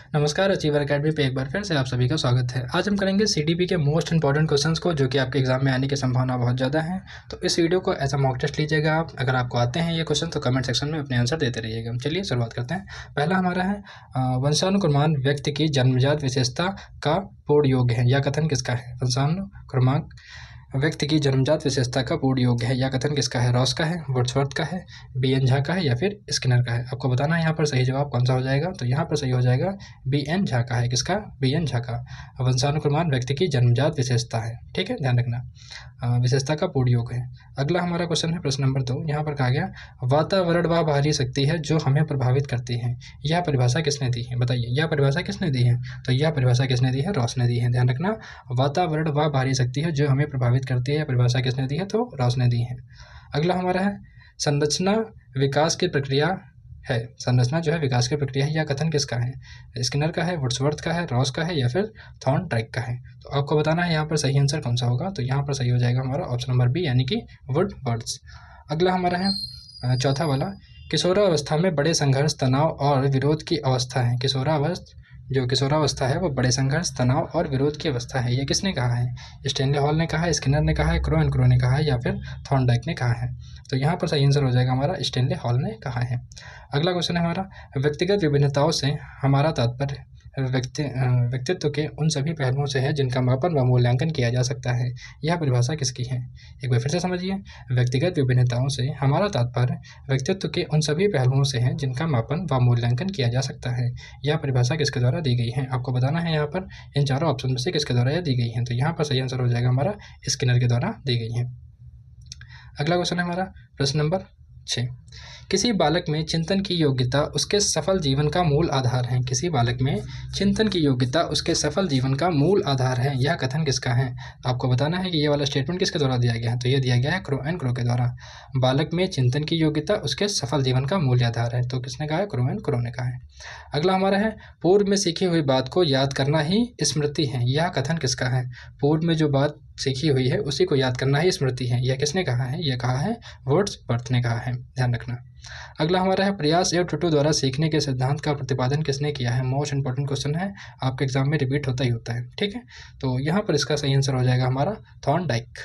नमस्कार, achiever academy पे एक बार फिर से आप सभी का स्वागत है। आज हम करेंगे सीडीपी के मोस्ट इंपॉर्टेंट क्वेश्चंस को, जो कि आपके एग्जाम में आने की संभावना बहुत ज़्यादा है। तो इस वीडियो को ऐसा मॉक टेस्ट लीजिएगा आप। अगर आपको आते हैं ये क्वेश्चन तो कमेंट सेक्शन में अपने आंसर देते रहिएगा। चलिए शुरुआत करते हैं। पहला हमारा है वंशानुक्रमान व्यक्ति की जन्मजात विशेषता का पूर्ण योग है, यह कथन किसका है? वंशानुक्रमांक व्यक्ति की जन्मजात विशेषता का पूर्ण योग है, यह कथन किसका है? रॉस का है, वर्ड्सवर्थ का है, बी.एन. झा का है या फिर स्किनर का है? आपको बताना है यहाँ पर सही जवाब कौन सा हो जाएगा। तो यहाँ पर सही हो जाएगा बी.एन. झा का है। किसका? बी.एन. झा का। वंशानुक्रमान व्यक्ति की जन्मजात विशेषता है, ठीक है, ध्यान रखना। विशेषता का पूर्ण योग है। अगला हमारा क्वेश्चन है प्रश्न नंबर 2। यहाँ पर कहा गया वातावरण वह बाहरी शक्ति है जो हमें प्रभावित करती है, यह परिभाषा किसने दी है? बताइए, यह परिभाषा किसने दी है? तो यह परिभाषा किसने दी है? रॉस ने दी है। ध्यान रखना, वातावरण वह बाहरी शक्ति है जो हमें प्रभावित करती है, यह परिभाषा किसने दी है? तो रॉस ने दी है। अगला हमारा है संरचना विकास की प्रक्रिया है। संरचना जो है विकास की प्रक्रिया है, यह कथन किसका है? स्किनर का है, वर्ड्सवर्थ का है, रॉस का है या फिर थॉर्नडाइक का है? तो आपको बताना है यहाँ पर सही आंसर कौन सा होगा। तो यहाँ पर सही हो जाएगा हमारा ऑप्शन नंबर बी, यानी कि वुडवर्ड्स। अगला हमारा है चौथा वाला, किशोरावस्था में बड़े संघर्ष, तनाव और विरोध की अवस्था है। किशोरावस्था है वो बड़े संघर्ष, तनाव और विरोध की अवस्था है, ये किसने कहा है? स्टैनली हॉल ने कहा है, स्किनर ने कहा है, क्रो एंड क्रो ने कहा है या फिर थॉर्नडाइक ने कहा है? तो यहाँ पर सही आंसर हो जाएगा हमारा स्टैनली हॉल ने कहा है। अगला क्वेश्चन है हमारा, व्यक्तिगत विभिन्नताओं से हमारा तात्पर्य व्यक्तित्व के उन सभी पहलुओं से है जिनका मापन व मूल्यांकन किया जा सकता है, यह परिभाषा किसकी है? एक बार फिर से समझिए, व्यक्तिगत विभिन्नताओं से हमारा तात्पर्य व्यक्तित्व के उन सभी पहलुओं से है जिनका मापन व मूल्यांकन किया जा सकता है, यह परिभाषा किसके द्वारा दी गई है? आपको बताना है यहाँ पर इन चारों ऑप्शन में से किसके द्वारा यह दी गई है। तो यहाँ पर सही आंसर हो जाएगा हमारा स्किनर के द्वारा दी गई है। अगला क्वेश्चन है हमारा प्रश्न नंबर 6। किसी बालक में चिंतन की योग्यता उसके सफल जीवन का मूल आधार है। किसी बालक में चिंतन की योग्यता उसके सफल जीवन का मूल आधार है, यह कथन किसका है? आपको बताना है कि ये वाला स्टेटमेंट किसके द्वारा दिया गया है। तो ये दिया गया है क्रो एंड क्रो के द्वारा। बालक में चिंतन की योग्यता उसके सफल जीवन का मूल आधार है, तो किसने कहा है? क्रो एंड क्रो ने कहा है। अगला हमारा है पूर्व में सीखी हुई बात को याद करना ही स्मृति है, यह कथन किसका है? पूर्व में जो बात सीखी हुई है उसी को याद करना ही स्मृति है, यह किसने कहा है? यह कहा है वर्ड्सवर्थ ने कहा है, ध्यान रखना। अगला हमारा है प्रयास एवं टुटू द्वारा सीखने के सिद्धांत का प्रतिपादन किसने किया है? मोस्ट इंपॉर्टेंट क्वेश्चन है, आपके एग्जाम में रिपीट होता ही होता है, ठीक है। तो यहाँ पर इसका सही आंसर हो जाएगा हमारा थॉर्नडाइक।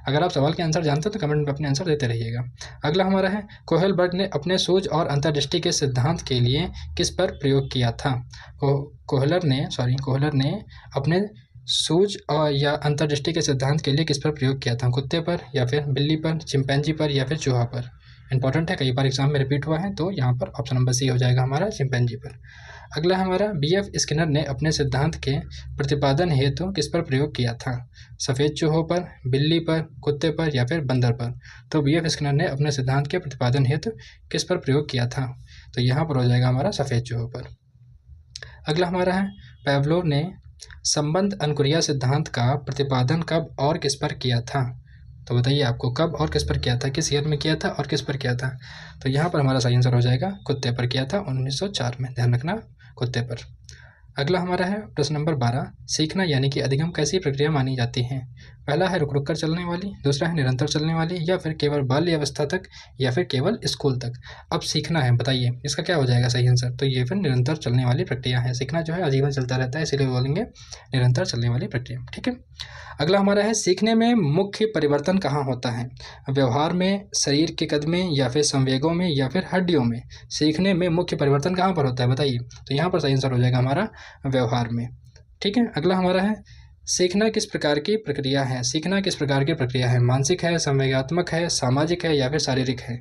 अगर आप सवाल के आंसर जानते हो तो कमेंट में अपने आंसर देते रहिएगा। अगला हमारा है कोहलबर्ग ने अपने सूझ और अंतर्दृष्टि के सिद्धांत के लिए किस पर प्रयोग किया था? कोहलर ने अपने सूझ और या अंतर्दृष्टि के सिद्धांत के लिए किस पर प्रयोग किया था? कुत्ते पर या फिर बिल्ली पर, चिंपैंजी पर या फिर चूहा पर? इंपॉर्टेंट है, कई बार एग्जाम में रिपीट हुआ है, तो यहाँ पर ऑप्शन नंबर सी हो जाएगा हमारा चिंपैंजी पर। अगला हमारा बी.एफ. स्किनर ने अपने सिद्धांत के प्रतिपादन हेतु किस पर प्रयोग किया था? सफ़ेद चूहों पर, बिल्ली पर, कुत्ते पर या फिर बंदर पर? तो बी.एफ. स्किनर ने अपने सिद्धांत के प्रतिपादन हेतु किस पर प्रयोग किया था? तो यहाँ पर हो जाएगा हमारा सफ़ेद चूहों पर। अगला हमारा है पैवलोव ने संबंध अनुक्रिया सिद्धांत का प्रतिपादन कब और किस पर किया था? तो बताइए आपको कब और किस पर किया था, किस ईयर में किया था और किस पर किया था? तो यहाँ पर हमारा सही आंसर हो जाएगा कुत्ते पर किया था, 1904 में, ध्यान रखना, कुत्ते पर। अगला हमारा है प्रश्न नंबर 12, सीखना यानी कि अधिगम कैसी प्रक्रिया मानी जाती है? पहला है रुक रुक कर चलने वाली, दूसरा है निरंतर चलने वाली, या फिर केवल बाल्य अवस्था तक, या फिर केवल स्कूल तक। अब सीखना है, बताइए इसका क्या हो जाएगा सही आंसर? तो ये फिर निरंतर चलने वाली प्रक्रिया है। सीखना जो है आजीवन चलता रहता है, इसीलिए बोलेंगे निरंतर चलने वाली प्रक्रिया, ठीक है। अगला हमारा है सीखने में मुख्य परिवर्तन कहाँ होता है? व्यवहार में, शरीर के कद में या फिर संवेगों में या फिर हड्डियों में? सीखने में मुख्य परिवर्तन कहाँ पर होता है बताइए? तो यहाँ पर सही आंसर हो जाएगा हमारा व्यवहार में, ठीक है। अगला हमारा है सीखना किस प्रकार की प्रक्रिया है? सीखना किस प्रकार की प्रक्रिया है? मानसिक है, संवेगात्मक है, सामाजिक है या फिर शारीरिक है?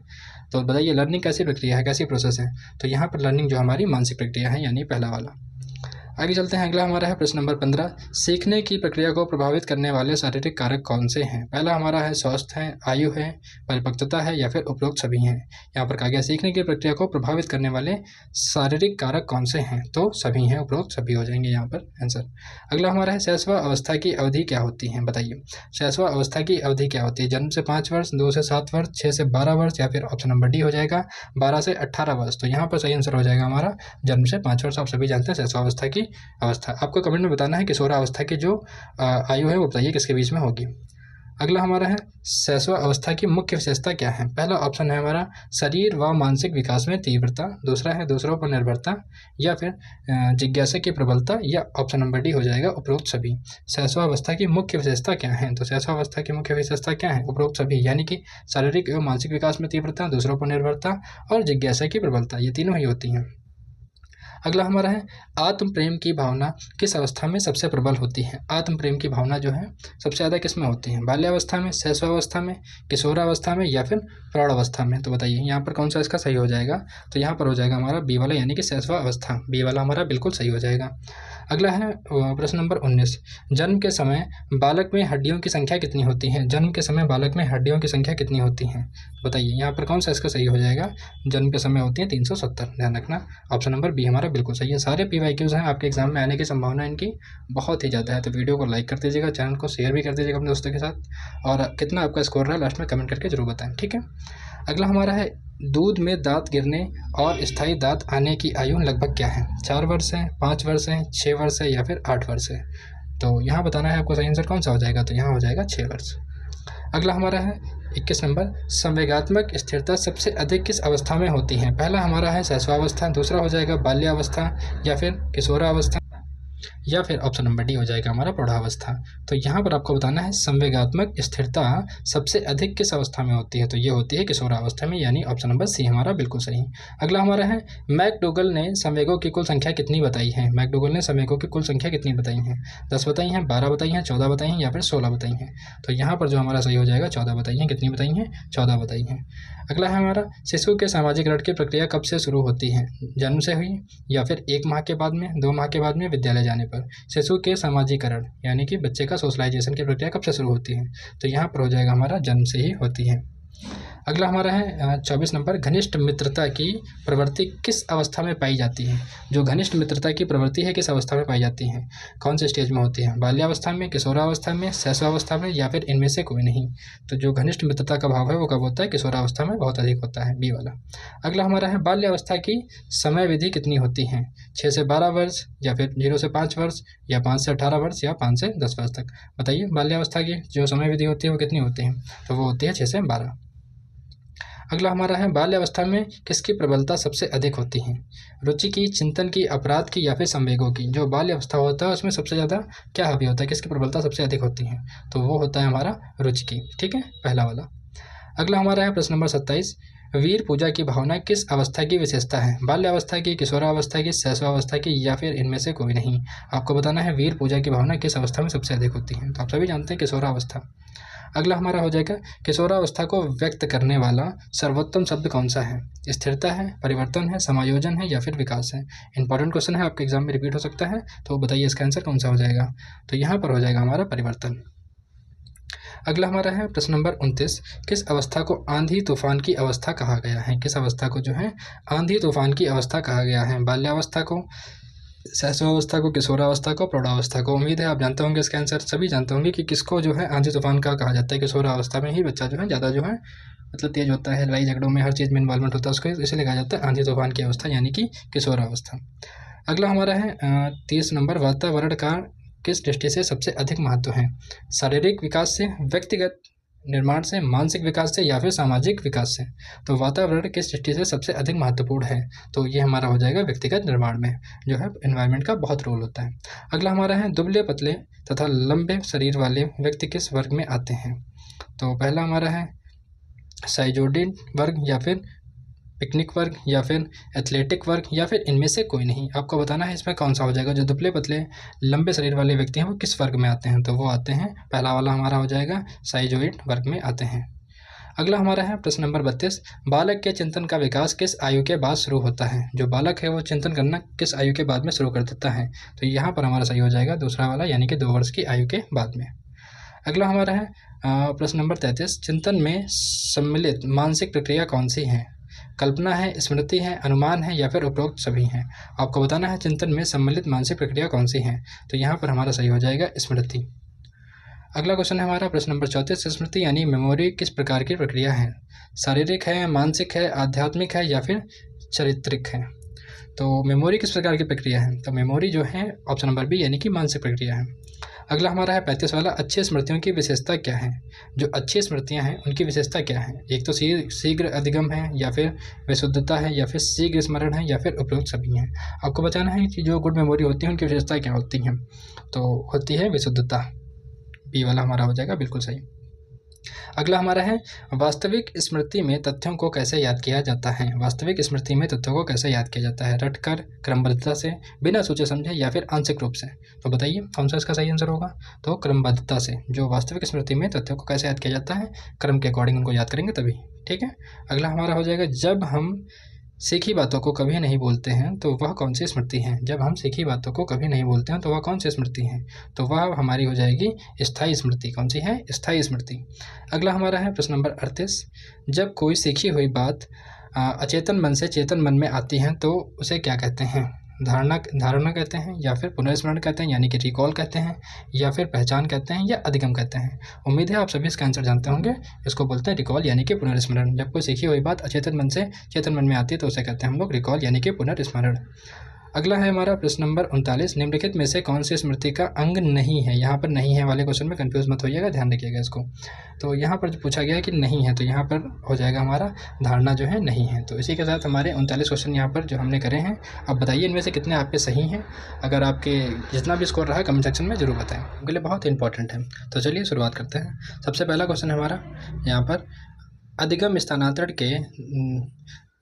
तो बताइए लर्निंग कैसी प्रक्रिया है, कैसी प्रोसेस है? तो यहाँ पर लर्निंग जो हमारी मानसिक प्रक्रिया है, यानी पहला वाला। आगे चलते हैं। अगला हमारा है प्रश्न नंबर 15, सीखने की प्रक्रिया को प्रभावित करने वाले शारीरिक कारक कौन से हैं? पहला हमारा है स्वास्थ्य है, आयु है, परिपक्वता है या फिर उपरोक्त सभी हैं? यहाँ पर कहा गया सीखने की प्रक्रिया को प्रभावित करने वाले शारीरिक कारक कौन से हैं? तो सभी हैं, उपरोक्त सभी हो जाएंगे यहाँ पर आंसर। अगला हमारा है शैशव अवस्था की अवधि क्या होती है? बताइए शैशव अवस्था की अवधि क्या होती है? जन्म से 5 वर्ष, 2 से 7 वर्ष, 6 से 12 वर्ष या फिर ऑप्शन नंबर डी हो जाएगा 12 से 18 वर्ष। तो यहाँ पर सही आंसर हो जाएगा हमारा जन्म से 5 वर्ष। आप सभी जानते हैं शैशव अवस्था की अवस्था। आपको कमेंट में बताना है किशोरावस्था की जो आयु है वो बताइए किसके बीच में होगी। अगला हमारा है शैशव अवस्था की मुख्य विशेषता क्या है। पहला ऑप्शन है हमारा शरीर व मानसिक विकास में तीव्रता, दूसरा है दूसरों पर निर्भरता, या फिर जिज्ञासा की प्रबलता, या ऑप्शन नंबर डी हो जाएगा उपरोक्त सभी। शैशव अवस्था की मुख्य विशेषता क्या है, तो शैशव अवस्था की मुख्य विशेषता क्या है, उपरोक्त सभी, यानी कि शारीरिक एवं मानसिक विकास में तीव्रता, दूसरों पर निर्भरता और जिज्ञासा की प्रबलता, ये तीनों ही होती हैं। अगला हमारा है आत्म प्रेम की भावना किस अवस्था में सबसे प्रबल होती है। आत्म प्रेम की भावना जो है सबसे ज़्यादा किस में होती है, बाल्यावस्था में, शैशवावस्था में, किशोरावस्था में, या फिर प्रौढ़ावस्था में। तो बताइए यहाँ पर कौन सा इसका सही हो जाएगा, तो यहाँ पर हो जाएगा हमारा बी वाला, यानी कि शैशवावस्था, बी वाला हमारा बिल्कुल सही हो जाएगा। अगला है प्रश्न नंबर 19, जन्म के समय बालक में हड्डियों की संख्या कितनी होती है। जन्म के समय बालक में हड्डियों की संख्या कितनी होती है, बताइए यहाँ पर कौन सा इसका सही हो जाएगा। जन्म के समय होती है 370, ध्यान रखना, ऑप्शन नंबर बी हमारा बिल्कुल सही है। सारे PYQs हैं, आपके एग्जाम में आने की संभावना इनकी बहुत ही ज़्यादा है। तो वीडियो को लाइक कर दीजिएगा, चैनल को शेयर भी कर दीजिएगा अपने दोस्तों के साथ, और कितना आपका स्कोर रहा है लास्ट में कमेंट करके जरूर बताएं, ठीक है। अगला हमारा है दूध में दांत गिरने और स्थायी दांत आने की आयु लगभग क्या है। 4 वर्ष है, 5 वर्ष है, 6 वर्ष है, या फिर 8 वर्ष है। तो यहाँ बताना है आपको सही आंसर कौन सा हो जाएगा, तो यहाँ हो जाएगा 6 वर्ष। अगला हमारा है 21 नंबर, संवेगात्मक स्थिरता सबसे अधिक किस अवस्था में होती है। पहला हमारा है शैशवावस्था, दूसरा हो जाएगा बाल्यावस्था, या फिर किशोरावस्था, या फिर ऑप्शन नंबर डी हो जाएगा हमारा प्रौढ़ावस्था। तो यहाँ पर आपको बताना है संवेगात्मक स्थिरता सबसे अधिक किस अवस्था में होती है, तो ये होती है किशोरावस्था में, यानी ऑप्शन नंबर सी हमारा बिल्कुल सही। अगला हमारा है मैकडोगल ने संवेगों की कुल संख्या कितनी बताई है। मैकडोगल ने संवेगों की कुल संख्या कितनी बताई है, 10 बताई हैं, 12 बताई हैं, 14 बताई हैं, या फिर 16 बताई हैं। तो यहाँ पर जो हमारा सही हो जाएगा 14 बताई हैं। कितनी बताई हैं, 14 बताई हैं। अगला है हमारा शिशु के सामाजिकरण की प्रक्रिया कब से शुरू होती है, जन्म से हुई, या फिर 1 माह के बाद में, 2 माह के बाद में, विद्यालय जाने पर। शिशु के सामाजिकरण यानी कि बच्चे का सोशलाइजेशन की प्रक्रिया कब से शुरू होती है, तो यहाँ पर हो जाएगा हमारा जन्म से ही होती है। अगला हमारा है 24 नंबर, घनिष्ठ मित्रता की प्रवृत्ति किस अवस्था में पाई जाती है। जो घनिष्ठ मित्रता की प्रवृत्ति है किस अवस्था में पाई जाती है, कौन से स्टेज में होती है, बाल्यावस्था में, किशोरावस्था में, शैशवावस्था में, या फिर इनमें से कोई नहीं। तो जो घनिष्ठ मित्रता का भाव है वो कब होता है, किशोरावस्था में बहुत अधिक होता है, बी वाला। अगला हमारा है बाल्यावस्था की समय विधि कितनी होती है, 6 से 12 वर्ष, या फिर 0 से 5 वर्ष, या 5 से 18 वर्ष, या 5 से 10 वर्ष तक। बताइए बाल्यावस्था की जो समय विधि होती है वो कितनी होती है, तो वो होती है 6 से 12। अगला हमारा है बाल्यावस्था में किसकी प्रबलता सबसे अधिक होती है, रुचि की, चिंतन की, अपराध की, या फिर संवेगों की। जो बाल्यावस्था होता है उसमें सबसे ज़्यादा क्या हावी होता है, किसकी प्रबलता सबसे अधिक होती है, तो वो होता है हमारा रुचि की, ठीक है, पहला वाला। अगला हमारा है प्रश्न नंबर 27, वीर पूजा की भावना किस अवस्था की विशेषता है, बाल्यावस्था की, किशोरावस्था की, शैशवावस्था की, या फिर इनमें से कोई नहीं। आपको बताना है वीर पूजा की भावना किस अवस्था में सबसे अधिक होती है, तो आप सभी जानते हैं किशोरावस्था। अगला हमारा हो जाएगा किशोरावस्था को व्यक्त करने वाला सर्वोत्तम शब्द कौन सा है, स्थिरता है, परिवर्तन है, समायोजन है, या फिर विकास है। इंपॉर्टेंट क्वेश्चन है, आपके एग्जाम में रिपीट हो सकता है, तो बताइए इसका आंसर कौन सा हो जाएगा, तो यहाँ पर हो जाएगा हमारा परिवर्तन। अगला हमारा है प्रश्न नंबर 29, किस अवस्था को आंधी तूफान की अवस्था कहा गया है। किस अवस्था को जो है आंधी तूफान की अवस्था कहा गया है, बाल्यावस्था को, शैशवावस्था को, किशोरावस्था को, प्रौढ़ावस्था को। उम्मीद है आप जानते होंगे इसका आंसर, सभी जानते होंगे कि किसको जो है आंधी तूफान का कहा जाता है। किशोरावस्था में ही बच्चा जो है ज़्यादा जो है मतलब तेज होता है, लड़ाई झगड़ों में हर चीज़ में इन्वॉल्वमेंट होता है उसको, इसलिए कहा जाता है आंधी तूफान की अवस्था, यानी कि किशोरावस्था। अगला हमारा है 30 नंबर, वातावरण का किस दृष्टि से सबसे अधिक महत्व है, शारीरिक विकास से, व्यक्तिगत निर्माण से, मानसिक विकास से, या फिर सामाजिक विकास से। तो वातावरण किस दृष्टि से सबसे अधिक महत्वपूर्ण है, तो ये हमारा हो जाएगा व्यक्तिगत निर्माण में जो है एनवायरनमेंट का बहुत रोल होता है। अगला हमारा है दुबले पतले तथा लंबे शरीर वाले व्यक्ति किस वर्ग में आते हैं। तो पहला हमारा है साइजोडिन वर्ग, या फिर पिकनिक वर्ग, या फिर एथलेटिक वर्ग, या फिर इनमें से कोई नहीं। आपको बताना है इसमें कौन सा हो जाएगा। जो दुबले पतले लंबे शरीर वाले व्यक्ति हैं वो किस वर्ग में आते हैं, तो वो आते हैं, पहला वाला हमारा हो जाएगा साइजोइड वर्ग में आते हैं। अगला हमारा है प्रश्न नंबर 32, बालक के चिंतन का विकास किस आयु के बाद शुरू होता है। जो बालक है वो चिंतन करना किस आयु के बाद में शुरू कर देता है, तो यहाँ पर हमारा सही हो जाएगा दूसरा वाला, यानी कि 2 वर्ष की आयु के बाद में। अगला हमारा है प्रश्न नंबर 33, चिंतन में सम्मिलित मानसिक प्रक्रिया कौन सी है, कल्पना है, स्मृति है, अनुमान है, या फिर उपरोक्त सभी हैं। आपको बताना है चिंतन में सम्मिलित मानसिक प्रक्रिया कौन सी है, तो यहाँ पर हमारा सही हो जाएगा स्मृति। अगला क्वेश्चन है हमारा प्रश्न नंबर 34, स्मृति यानी मेमोरी किस प्रकार की प्रक्रिया है, शारीरिक है, मानसिक है, आध्यात्मिक है, या फिर चारित्रिक है। तो मेमोरी किस प्रकार की प्रक्रिया है, तो मेमोरी जो है ऑप्शन नंबर बी, यानी कि मानसिक प्रक्रिया है। अगला हमारा है 35 वाला, अच्छी स्मृतियों की विशेषता क्या है। जो अच्छी स्मृतियां हैं उनकी विशेषता क्या है। एक तो शीघ्र अधिगम है, या फिर विशुद्धता है, या फिर शीघ्र स्मरण है, या फिर उपयुक्त सभी हैं। आपको बताना है कि जो गुड मेमोरी होती है उनकी विशेषता क्या होती हैं। तो होती है विशुद्धता। बी वाला हमारा हो जाएगा बिल्कुल सही। अगला हमारा है वास्तविक स्मृति में तथ्यों को कैसे याद किया जाता है। वास्तविक स्मृति में तथ्यों को कैसे याद किया जाता है। रटकर, क्रमबद्धता से, बिना सोचे समझे, या फिर आंशिक रूप से। तो बताइए कौन सा इसका सही आंसर होगा। तो क्रमबद्धता से। जो वास्तविक स्मृति में तथ्यों को कैसे याद किया जाता है, क्रम के अकॉर्डिंग उनको याद करेंगे तभी। ठीक है। अगला हमारा हो जाएगा जब हम सीखी बातों को कभी नहीं बोलते हैं तो वह कौन सी स्मृति है। जब हम सीखी बातों को कभी नहीं बोलते हैं तो वह कौन सी स्मृति है। तो वह हमारी हो जाएगी स्थायी स्मृति। कौन सी है, स्थायी स्मृति। अगला हमारा है प्रश्न नंबर 38, जब कोई सीखी हुई बात अचेतन मन से चेतन मन में आती है तो उसे क्या कहते हैं। धारणा कहते हैं, या फिर पुनर्स्मरण कहते हैं यानी कि रिकॉल कहते हैं, या फिर पहचान कहते हैं, या अधिगम कहते हैं। उम्मीद है आप सभी इसका आंसर जानते होंगे। इसको बोलते हैं रिकॉल यानी कि पुनर्स्मरण। जब कोई सीखी हुई बात अचेतन मन से चेतन मन में आती है तो उसे कहते हैं हम लोग रिकॉल यानी कि पुनर्स्मरण। अगला है हमारा प्रश्न नंबर 39, निम्नलिखित में से कौन सी स्मृति का अंग नहीं है। यहाँ पर नहीं है वाले क्वेश्चन में कंफ्यूज मत होइएगा, ध्यान रखिएगा इसको। तो यहाँ पर जो पूछा गया है कि नहीं है, तो यहाँ पर हो जाएगा हमारा धारणा जो है नहीं है। तो इसी के साथ हमारे 39 क्वेश्चन यहाँ पर जो हमने करे हैं। अब बताइए इनमें से कितने आपके सही हैं। अगर आपके जितना भी स्कोर रहा है कमेंट सेक्शन में जरूर बताएं, उनके लिए बहुत इंपॉर्टेंट है। तो चलिए शुरुआत करते हैं। सबसे पहला क्वेश्चन है हमारा यहाँ पर, अधिगम स्थानांतरण के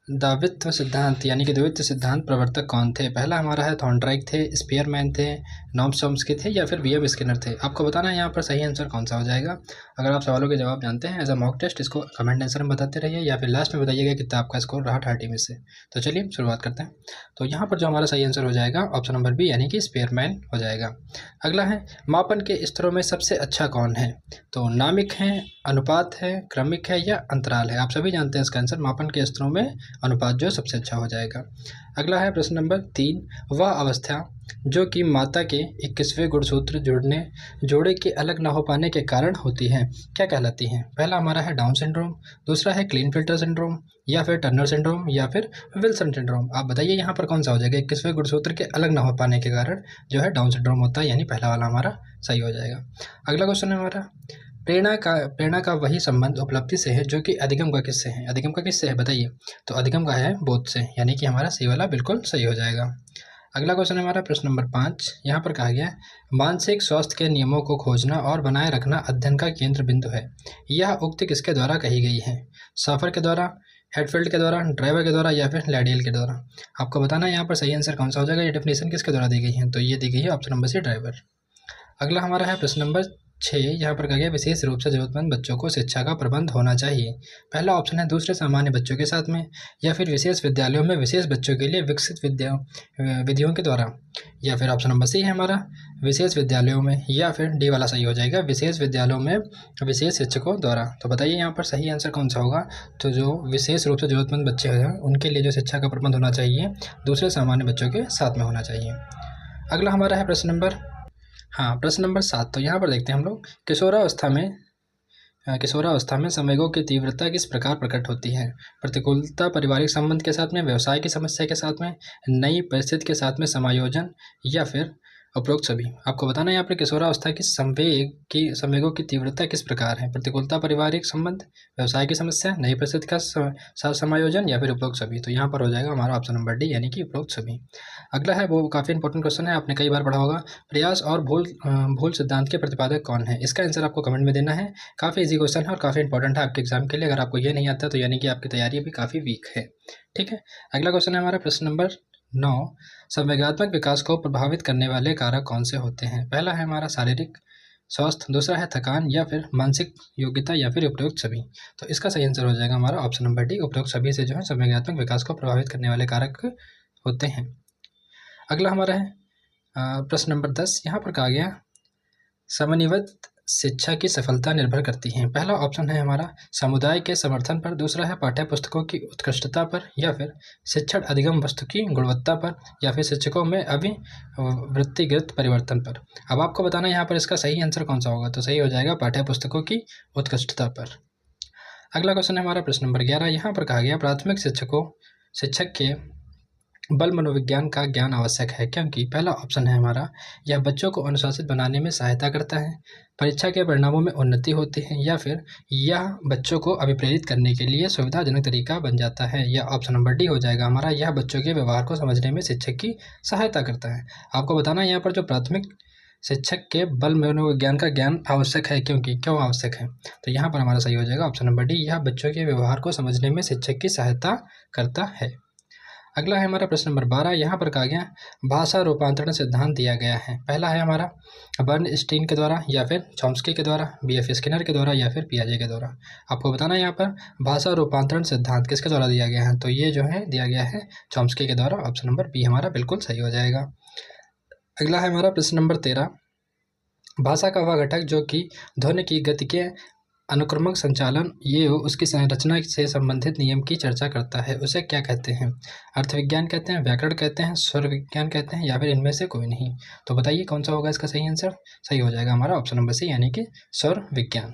द्वित्व सिद्धांत यानी कि द्वित्व सिद्धांत प्रवर्तक कौन थे। पहला हमारा है थॉर्नडाइक थे, स्पीयरमैन थे, नॉम चॉम्स्की थे, या फिर वी.एफ. स्किनर थे। आपको बताना है यहाँ पर सही आंसर कौन सा हो जाएगा। अगर आप सवालों के जवाब जानते हैं एज अ मॉक टेस्ट इसको कमेंट आंसर में बताते रहिए, या फिर लास्ट में बताइएगा कितना आपका स्कोर रहा 30 में से। तो चलिए शुरुआत करते हैं। तो यहाँ पर जो हमारा सही आंसर हो जाएगा ऑप्शन नंबर बी यानी कि स्पीयरमैन हो जाएगा। अगला है मापन के स्तरों में सबसे अच्छा कौन है। तो नामिक है, अनुपात है, क्रमिक है, या अंतराल है। आप सभी जानते हैं इसका आंसर मापन के स्तरों में अनुपात जो सबसे अच्छा हो जाएगा। अगला है प्रश्न नंबर 3, वह अवस्था जो कि माता के 21वें गुणसूत्र जोड़े के अलग न हो पाने के कारण होती है क्या कहलाती है। पहला हमारा है डाउन सिंड्रोम, दूसरा है क्लीनफिल्टर सिंड्रोम, या फिर टर्नर सिंड्रोम, या फिर विल्सन सिंड्रोम। आप बताइए यहाँ पर कौन सा हो जाएगा। 21वें गुणसूत्र के अलग न हो पाने के कारण जो है डाउन सिंड्रोम होता है, यानी पहला वाला हमारा सही हो जाएगा। अगला क्वेश्चन है हमारा, प्रेरणा का वही संबंध उपलब्धि से है जो कि अधिगम का किससे है। अधिगम का किससे है बताइए। तो अधिगम का है बोध से, यानी कि हमारा सी वाला बिल्कुल सही हो जाएगा। अगला क्वेश्चन है हमारा प्रश्न नंबर 5, यहाँ पर कहा गया है मानसिक स्वास्थ्य के नियमों को खोजना और बनाए रखना अध्ययन का केंद्र बिंदु है। यह उक्ति किसके द्वारा कही गई है। साफर के द्वारा, हेडफील्ड के द्वारा, ड्राइवर के द्वारा, या फिर लैडियल के द्वारा। आपको बताना है यहाँ पर सही आंसर कौन सा हो जाएगा। ये डेफिनेशन किसके द्वारा दी गई है। तो ये दी गई है ऑप्शन नंबर सी ड्राइवर। अगला हमारा है प्रश्न नंबर 6, यहाँ पर कहा गया विशेष रूप से जरूरतमंद बच्चों को शिक्षा का प्रबंध होना चाहिए। पहला ऑप्शन है दूसरे सामान्य बच्चों के साथ में, या फिर विशेष विद्यालयों में विशेष बच्चों के लिए विकसित विधियों के द्वारा, या फिर ऑप्शन नंबर सी है हमारा विशेष विद्यालयों में, या फिर डी वाला सही हो जाएगा विशेष विद्यालयों में विशेष शिक्षकों द्वारा। तो बताइए यहाँ पर सही आंसर कौन सा होगा। तो जो विशेष रूप से जरूरतमंद बच्चे हैं उनके लिए जो शिक्षा का प्रबंध होना चाहिए दूसरे सामान्य बच्चों के साथ में होना चाहिए। अगला हमारा है प्रश्न नंबर 7। तो यहाँ पर देखते हैं हम लोग, किशोरावस्था में संवेगों की तीव्रता किस प्रकार प्रकट होती है। प्रतिकूलता, पारिवारिक संबंध के साथ में, व्यवसाय की समस्या के साथ में, नई परिस्थिति के साथ में समायोजन, या फिर उपरोक्त सभी। आपको बताना है यहाँ पर किशोरावस्था की संवेगों की तीव्रता किस प्रकार है। प्रतिकूलता, पारिवारिक संबंध, व्यवसाय की समस्या, नई परिस्थिति का साथ समायोजन, या फिर उपरोक्त सभी। तो यहाँ पर हो जाएगा हमारा ऑप्शन नंबर डी यानी कि उपरोक्त सभी। अगला है वो काफ़ी इंपॉर्टेंट क्वेश्चन है, आपने कई बार पढ़ा होगा, प्रयास और भूल सिद्धांत के प्रतिपादक कौन है। इसका आंसर आपको कमेंट में देना है। काफ़ी इजी क्वेश्चन है और काफ़ी इंपॉर्टेंट है आपके एग्जाम के लिए। अगर आपको ये नहीं आता तो यानी कि आपकी तैयारी अभी काफ़ी वीक है। ठीक है। अगला क्वेश्चन है हमारा प्रश्न नंबर 9, संवेगात्मक विकास को प्रभावित करने वाले कारक कौन से होते हैं। पहला है हमारा शारीरिक स्वास्थ्य, दूसरा है थकान, या फिर मानसिक योग्यता, या फिर उपरोक्त सभी। तो इसका सही आंसर हो जाएगा हमारा ऑप्शन नंबर डी, उपरोक्त सभी से जो है संवेगात्मक विकास को प्रभावित करने वाले कारक होते हैं। अगला हमारा है प्रश्न नंबर 10, यहाँ पर कहा गया समन्वित शिक्षा की सफलता निर्भर करती है। पहला ऑप्शन है हमारा समुदाय के समर्थन पर, दूसरा है पाठ्य पुस्तकों की उत्कृष्टता पर, या फिर शिक्षण अधिगम वस्तु की गुणवत्ता पर, या फिर शिक्षकों में अभिवृत्तिगत परिवर्तन पर। अब आपको बताना है यहाँ पर इसका सही आंसर कौन सा होगा। तो सही हो जाएगा पाठ्य पुस्तकों की उत्कृष्टता पर। अगला क्वेश्चन है हमारा प्रश्न नंबर 11, यहाँ पर कहा गया प्राथमिक शिक्षक के बल मनोविज्ञान का ज्ञान आवश्यक है क्योंकि पहला ऑप्शन है हमारा, यह बच्चों को अनुशासित बनाने में सहायता करता है, परीक्षा के परिणामों में उन्नति होती है, या फिर यह बच्चों को अभिप्रेरित करने के लिए सुविधाजनक तरीका बन जाता है। यह ऑप्शन नंबर डी हो जाएगा हमारा, यह बच्चों के व्यवहार को समझने में शिक्षक की सहायता करता है। आपको बताना है यहाँ पर जो प्राथमिक शिक्षक के बल मनोविज्ञान का ज्ञान आवश्यक है क्यों आवश्यक है, तो यहाँ पर हमारा सही हो जाएगा ऑप्शन नंबर डी, यह बच्चों के व्यवहार को समझने में शिक्षक की सहायता करता है। अगला है हमारा प्रश्न नंबर 12। यहाँ पर कहा गया भाषा रूपांतरण सिद्धांत दिया गया है। पहला है हमारा बर्नस्टीन के द्वारा, या फिर चॉम्स्की के द्वारा, बीएफ स्किनर के द्वारा, या फिर पियाजे के द्वारा। आपको बताना है यहाँ पर भाषा रूपांतरण सिद्धांत किसके द्वारा दिया गया है, तो ये जो है दिया गया है चॉम्स्की के द्वारा। ऑप्शन नंबर बी हमारा बिल्कुल सही हो जाएगा। अगला है हमारा प्रश्न नंबर 13। भाषा का वह घटक जो कि ध्वनि की गति के अनुक्रमक संचालन ये उसकी संरचना से संबंधित नियम की चर्चा करता है, उसे क्या कहते हैं? अर्थविज्ञान कहते हैं, व्याकरण कहते हैं, स्वर विज्ञान कहते हैं, या फिर इनमें से कोई नहीं। तो बताइए कौन सा होगा इसका सही आंसर? सही हो जाएगा हमारा ऑप्शन नंबर सी, यानी कि स्वर विज्ञान।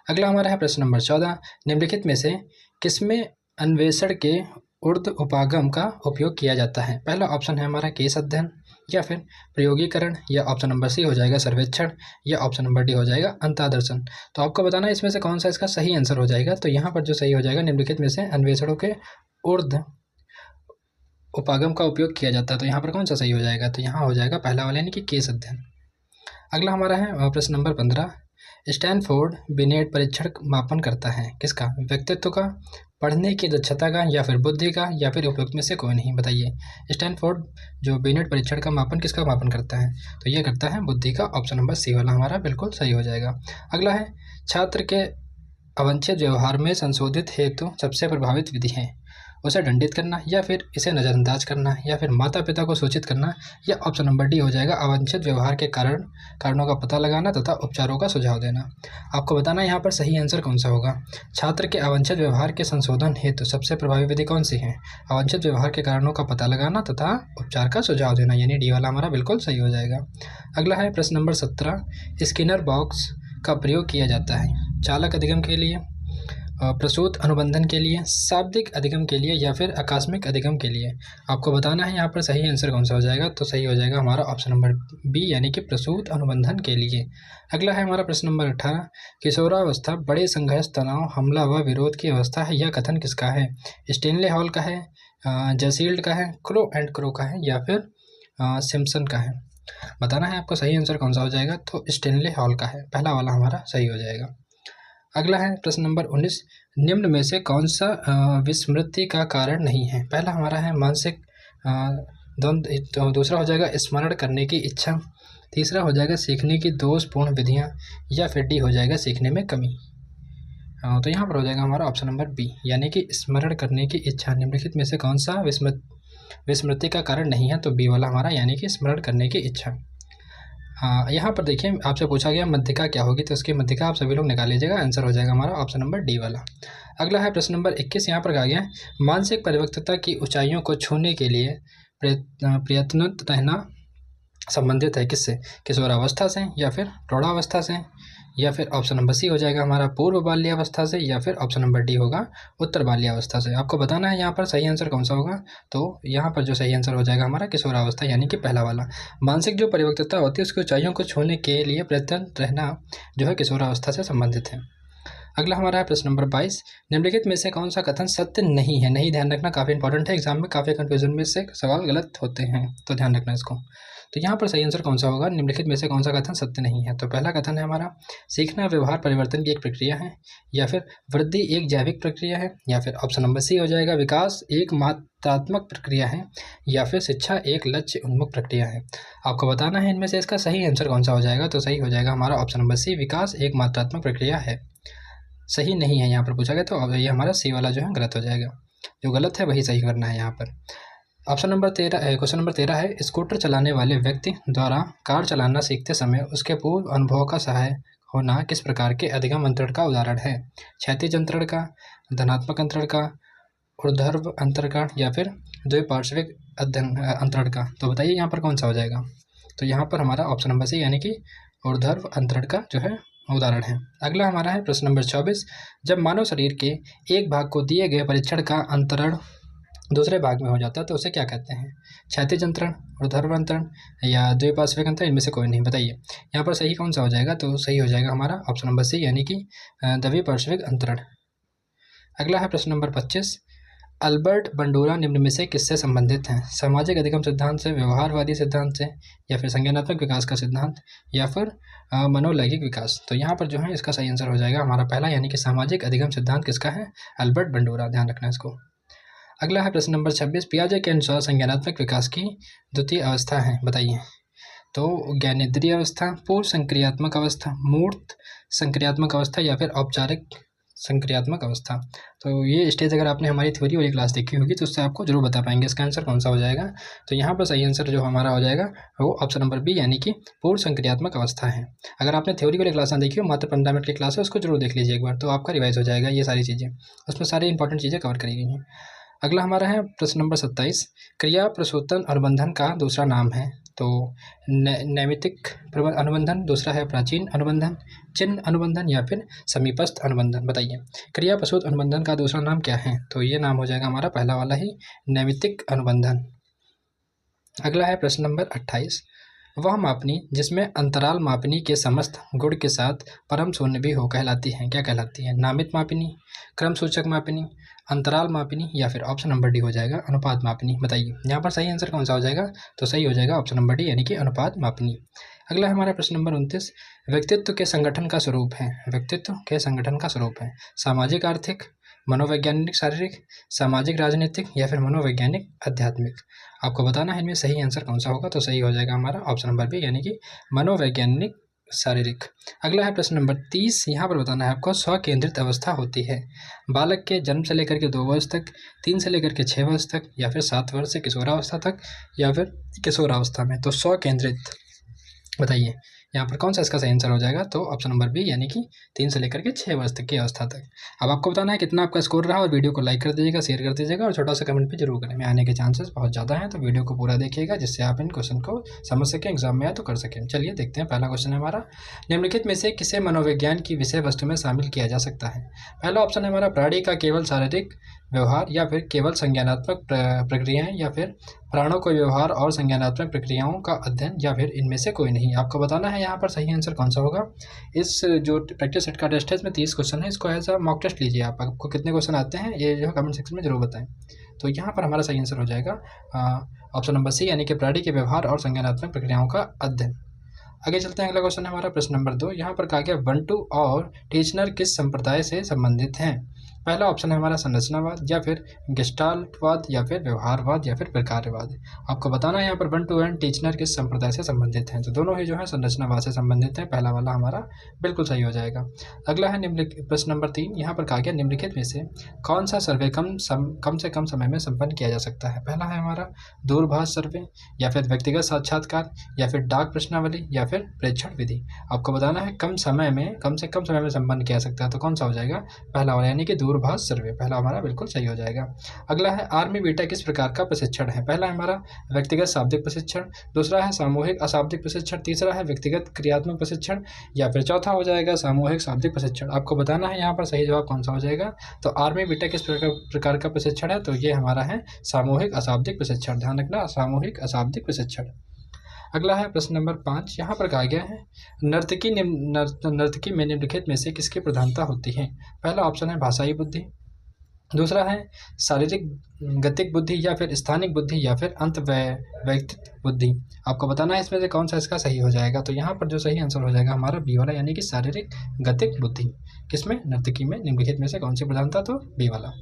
अगला हमारा है प्रश्न नंबर 14। निम्नलिखित में से किसमें अन्वेषण के ऊर्ध उपागम का उपयोग किया जाता है? पहला ऑप्शन है हमारा केस अध्ययन, या फिर प्रयोगीकरण, या ऑप्शन नंबर सी हो जाएगा सर्वेक्षण, या ऑप्शन नंबर डी हो जाएगा अंतःदर्शन। तो आपको बताना है इसमें से कौन सा इसका सही आंसर हो जाएगा। तो यहाँ पर जो सही हो जाएगा, निम्नलिखित में से अन्वेषणों के ऊर्ध उपागम का उपयोग किया जाता है, तो यहाँ पर कौन सा सही हो जाएगा? तो यहाँ हो जाएगा पहला वाला, यानी कि केस अध्ययन। अगला हमारा है प्रश्न नंबर 15। स्टैनफोर्ड बिनेट परीक्षण मापन करता है किसका? व्यक्तित्व का, पढ़ने की दक्षता का, या फिर बुद्धि का, या फिर उपयुक्त में से कोई नहीं। बताइए स्टैनफोर्ड जो बिनेट परीक्षण का मापन किसका मापन करता है? तो ये करता है बुद्धि का। ऑप्शन नंबर सी वाला हमारा बिल्कुल सही हो जाएगा। अगला है छात्र के अवांछित व्यवहार में संशोधित हेतु सबसे प्रभावित विधि है, उसे दंडित करना, या फिर इसे नज़रअंदाज करना, या फिर माता पिता को सूचित करना, या ऑप्शन नंबर डी हो जाएगा अवांछित व्यवहार के कारणों का पता लगाना तथा उपचारों का सुझाव देना। आपको बताना है यहाँ पर सही आंसर कौन सा होगा। छात्र के अवांछित व्यवहार के संशोधन हेतु सबसे प्रभावी विधि कौन सी है? अवांछित व्यवहार के कारणों का पता लगाना तथा उपचार का सुझाव देना, यानी डी वाला हमारा बिल्कुल सही हो जाएगा। अगला है प्रश्न नंबर 17। स्किनर बॉक्स का प्रयोग किया जाता है चालक अधिगम के लिए, प्रसूत अनुबंधन के लिए, शाब्दिक अधिगम के लिए, या फिर आकस्मिक अधिगम के लिए। आपको बताना है यहाँ पर सही आंसर कौन सा हो जाएगा। तो सही हो जाएगा हमारा ऑप्शन नंबर बी, यानी कि प्रसूत अनुबंधन के लिए। अगला है हमारा प्रश्न नंबर 18। किशोरावस्था बड़े संघर्ष, तनाव, हमला व विरोध की अवस्था है, यह कथन किसका है? स्टेनले हॉल का है, जैसील्ड का है, क्रो एंड क्रो का है, या फिर सिम्पसन का है। बताना है आपको सही आंसर कौन सा हो जाएगा। तो स्टेनले हॉल का है, पहला वाला हमारा सही हो जाएगा। अगला है प्रश्न नंबर 19। निम्न में से कौन सा विस्मृति का कारण नहीं है? पहला हमारा है मानसिक द्वंद्व, दूसरा हो जाएगा स्मरण करने की इच्छा, तीसरा हो जाएगा सीखने की दोषपूर्ण विधियाँ, या फिर डी हो जाएगा सीखने में कमी। तो यहाँ पर हो जाएगा हमारा ऑप्शन नंबर बी, यानी कि स्मरण करने की इच्छा। निम्नलिखित में से कौन सा विस्मृति का कारण नहीं है? तो बी वाला हमारा, यानी कि स्मरण करने की इच्छा। हाँ, यहाँ पर देखिए आपसे पूछा गया मध्यिका क्या होगी, तो उसकी मध्यिका आप सभी लोग निकाल लीजिएगा। आंसर हो जाएगा हमारा ऑप्शन नंबर डी वाला। अगला है प्रश्न नंबर 21। यहाँ पर कहा गया मानसिक परिपक्वता की ऊंचाइयों को छूने के लिए प्रयत्नरत रहना संबंधित है किससे? किशोरावस्था से, या फिर प्रौढ़ावस्था से, या फिर ऑप्शन नंबर सी हो जाएगा हमारा पूर्व बाल्यावस्था से, या फिर ऑप्शन नंबर डी होगा उत्तर बाल्यावस्था से। आपको बताना है यहाँ पर सही आंसर कौन सा होगा। तो यहाँ पर जो सही आंसर हो जाएगा हमारा किशोरावस्था, यानी कि पहला वाला। मानसिक जो परिपक्वता होती है उसकी ऊंचाइयों को छूने के लिए प्रयत्नरत रहना जो है किशोरावस्था से संबंधित है। अगला हमारा है प्रश्न नंबर 22। निम्नलिखित में से कौन सा कथन सत्य नहीं है? नहीं, ध्यान रखना, काफ़ी इंपॉर्टेंट है, एग्जाम में काफ़ी कन्फ्यूजन में से सवाल गलत होते हैं, तो ध्यान रखना इसको। तो यहाँ पर सही आंसर कौन सा होगा? निम्नलिखित में से कौन सा कथन सत्य नहीं है? तो पहला कथन है हमारा सीखना व्यवहार परिवर्तन की एक प्रक्रिया है, या फिर वृद्धि एक जैविक प्रक्रिया है, या फिर ऑप्शन नंबर सी हो जाएगा विकास एक मात्रात्मक प्रक्रिया है, या फिर शिक्षा एक लक्ष्य उन्मुख प्रक्रिया है। आपको बताना है इनमें से इसका सही आंसर कौन सा हो जाएगा। तो सही हो जाएगा हमारा ऑप्शन नंबर सी, विकास एक मात्रात्मक प्रक्रिया है। सही नहीं है यहाँ पर पूछा गया, तो अब ये हमारा सी वाला जो है गलत हो जाएगा। जो गलत है वही सही करना है यहाँ पर। ऑप्शन नंबर 13, क्वेश्चन नंबर 13 है स्कूटर चलाने वाले व्यक्ति द्वारा कार चलाना सीखते समय उसके पूर्व अनुभव का सहाय होना किस प्रकार के अधिगम अंतरण का उदाहरण है? क्षैतिज अंतरण का, धनात्मक अंतरण का, ऊर्ध्व अंतरण का, या फिर द्विपार्श्विक अंतरण का। तो बताइए यहाँ पर कौन सा हो जाएगा। तो यहाँ पर हमारा ऑप्शन नंबर सी, यानी कि ऊर्ध्व अंतरण का जो है उदाहरण है। अगला हमारा है प्रश्न नंबर 24। जब मानव शरीर के एक भाग को दिए गए परीक्षण का अंतरण दूसरे भाग में हो जाता है तो उसे क्या कहते हैं? क्षैतिज अंतरण, ऊर्ध्वाधर अंतरण या द्विपार्श्विक अंतरण, इनमें से कोई नहीं। बताइए यहाँ पर सही कौन सा हो जाएगा? तो सही हो जाएगा हमारा ऑप्शन नंबर सी यानी कि द्विपार्श्विक अंतरण। अगला है प्रश्न नंबर 25। अल्बर्ट बंडूरा निम्न में से किससे संबंधित हैं? सामाजिक अधिगम सिद्धांत से, व्यवहारवादी सिद्धांत से, या फिर संज्ञानात्मक विकास का सिद्धांत, या फिर मनोलैंगिक विकास। तो यहाँ पर जो है इसका सही आंसर हो जाएगा हमारा पहला यानी कि सामाजिक अधिगम सिद्धांत किसका है? अल्बर्ट बंडूरा, ध्यान रखना इसको। अगला है प्रश्न नंबर 26। पियाजे के अनुसार संज्ञानात्मक विकास की द्वितीय अवस्था है, बताइए। तो ज्ञानेंद्रिय अवस्था, पूर्व संक्रियात्मक अवस्था, मूर्त संक्रियात्मक अवस्था, या फिर औपचारिक संक्रियात्मक अवस्था। तो ये स्टेज अगर आपने हमारी थ्योरी वाली क्लास देखी होगी तो उससे आपको जरूर बता पाएंगे इसका आंसर कौन सा हो जाएगा। तो यहाँ पर सही आंसर जो हमारा हो जाएगा वो ऑप्शन नंबर बी यानी कि पूर्व संक्रियात्मक अवस्था है। अगर आपने थ्योरी वाली क्लास ना देखी हो, मात्र 15 मिनट की क्लास है, उसको जरूर देख लीजिए एक बार, तो आपका रिवाइज हो जाएगा ये सारी चीज़ें, उसमें सारी इंपॉर्टेंट चीज़ें कवर करी गई हैं। अगला हमारा है प्रश्न नंबर 27। क्रिया प्रसूतन अनुबंधन का दूसरा नाम है। तो नैमित्तिक अनुबंधन, दूसरा है प्राचीन अनुबंधन, चिन्ह अनुबंधन, या फिर समीपस्थ अनुबंधन। बताइए क्रिया प्रसूत अनुबंधन का दूसरा नाम क्या है? तो ये नाम हो जाएगा हमारा पहला वाला ही, नैमित्तिक अनुबंधन। अगला है प्रश्न नंबर 28। वह मापनी जिसमें अंतराल मापनी के समस्त गुण के साथ परम शून्य भी हो कहलाती है, क्या कहलाती है? नामित मापनी, क्रम सूचक मापनी, अंतराल मापनी, या फिर ऑप्शन नंबर डी हो जाएगा अनुपात मापनी। बताइए यहाँ पर सही आंसर कौन सा हो जाएगा? तो सही हो जाएगा ऑप्शन नंबर डी यानी कि अनुपात मापनी। अगला है हमारा प्रश्न नंबर 29। व्यक्तित्व के संगठन का स्वरूप है, व्यक्तित्व के संगठन का स्वरूप है सामाजिक आर्थिक, मनोवैज्ञानिक शारीरिक, सामाजिक राजनीतिक, या फिर मनोवैज्ञानिक आध्यात्मिक। आपको बताना है इनमें सही आंसर कौन सा होगा। तो सही हो जाएगा हमारा ऑप्शन नंबर बी यानी कि मनोवैज्ञानिक शारीरिक। अगला है प्रश्न नंबर 30। यहाँ पर बताना है आपको स्वकेंद्रित अवस्था होती है बालक के जन्म से लेकर के 2 वर्ष तक, 3 से लेकर के 6 वर्ष तक, या फिर 7 वर्ष से किशोरावस्था तक, या फिर किशोरावस्था में। तो स्वकेंद्रित, बताइए यहाँ पर कौन सा इसका सही आंसर हो जाएगा? तो ऑप्शन नंबर बी यानी कि 3 से लेकर के 6 वर्ष तक की अवस्था तक। अब आपको बताना है कितना आपका स्कोर रहा, और वीडियो को लाइक कर दीजिएगा, शेयर कर दीजिएगा, और छोटा सा कमेंट भी जरूर करें। मैं आने के चांसेस बहुत ज़्यादा हैं, तो वीडियो को पूरा देखिएगा जिससे आप इन क्वेश्चन को समझ सकें, एग्जाम में आए तो कर सकें। चलिए देखते हैं पहला क्वेश्चन है हमारा। निम्नलिखित में से किसे मनोविज्ञान की विषय वस्तु में शामिल किया जा सकता है? पहला ऑप्शन है हमारा प्राणी का केवल शारीरिक व्यवहार, या फिर केवल संज्ञानात्मक प्रक्रियाएं, या फिर प्राणों को व्यवहार और संज्ञानात्मक प्रक्रियाओं का अध्ययन, या फिर इनमें से कोई नहीं। आपको बताना है यहाँ पर सही आंसर कौन सा होगा। इस जो प्रैक्टिस सेट का टेस्ट है इसमें 30 क्वेश्चन है, इसको एज अ मॉक टेस्ट लीजिए आप। आपको कितने क्वेश्चन आते हैं ये जो कमेंट सेक्शन में जरूर बताएं। तो यहाँ पर हमारा सही आंसर हो जाएगा ऑप्शन नंबर सी यानी कि प्राणी के व्यवहार और संज्ञानात्मक प्रक्रियाओं का अध्ययन। आगे चलते हैं, अगला क्वेश्चन है हमारा प्रश्न नंबर 2। यहाँ पर कहा गया बंटू और टीचनर किस संप्रदाय से संबंधित हैं? पहला ऑप्शन है हमारा संरचनावाद, या फिर गेस्टाल्टवाद, या फिर व्यवहारवाद, या फिर प्रकारवाद। आपको बताना है यहाँ पर बंटू एंड टीचनर किस संप्रदाय से संबंधित हैं। तो दोनों ही जो है संरचनावाद से संबंधित है, पहला वाला हमारा बिल्कुल सही हो जाएगा। अगला है निम्नलिखित प्रश्न नंबर 3। यहाँ पर कहा गया निम्नलिखित में से कौन सा सर्वे कम से कम समय में संपन्न किया जा सकता है? पहला है हमारा दूरभाष सर्वे, या फिर व्यक्तिगत साक्षात्कार, या फिर डाक प्रश्नावली, या फिर प्रेक्षण विधि। आपको बताना है कम से कम समय में संपन्न किया जा सकता है, तो कौन सा हो जाएगा? पहला वाला यानी कि दूरभाष सर्वे, पहला हमारा बिल्कुल सही हो जाएगा। अगला है आर्मी बीटा किस प्रकार का प्रशिक्षण है? पहला हमारा व्यक्तिगत शाब्दिक प्रशिक्षण, दूसरा है सामूहिक अशाब्दिक प्रशिक्षण, तीसरा है व्यक्तिगत क्रियात्मक प्रशिक्षण, या फिर चौथा हो जाएगा सामूहिक शाब्दिक प्रशिक्षण। आपको बताना है यहाँ पर सही जवाब कौन सा हो जाएगा। तो आर्मी बीटा किस प्रकार का प्रशिक्षण है? तो ये हमारा है सामूहिक अशाब्दिक प्रशिक्षण, ध्यान रखना सामूहिक अशाब्दिक प्रशिक्षण। अगला है प्रश्न नंबर 5। यहाँ पर कहा गया है नर्तकी में निम्नलिखित में से किसकी प्रधानता होती है? पहला ऑप्शन है भाषाई बुद्धि, दूसरा है शारीरिक गतिक बुद्धि, या फिर स्थानिक बुद्धि, या फिर अंतर्वैयक्तिक बुद्धि। आपको बताना है इसमें से कौन सा इसका सही हो जाएगा। तो यहाँ पर जो सही आंसर हो जाएगा हमारा बी वाला यानी कि शारीरिक गतिक बुद्धि। किसमें? नर्तकी में निम्नलिखित में से कौन सी प्रधानता? तो बी वाला।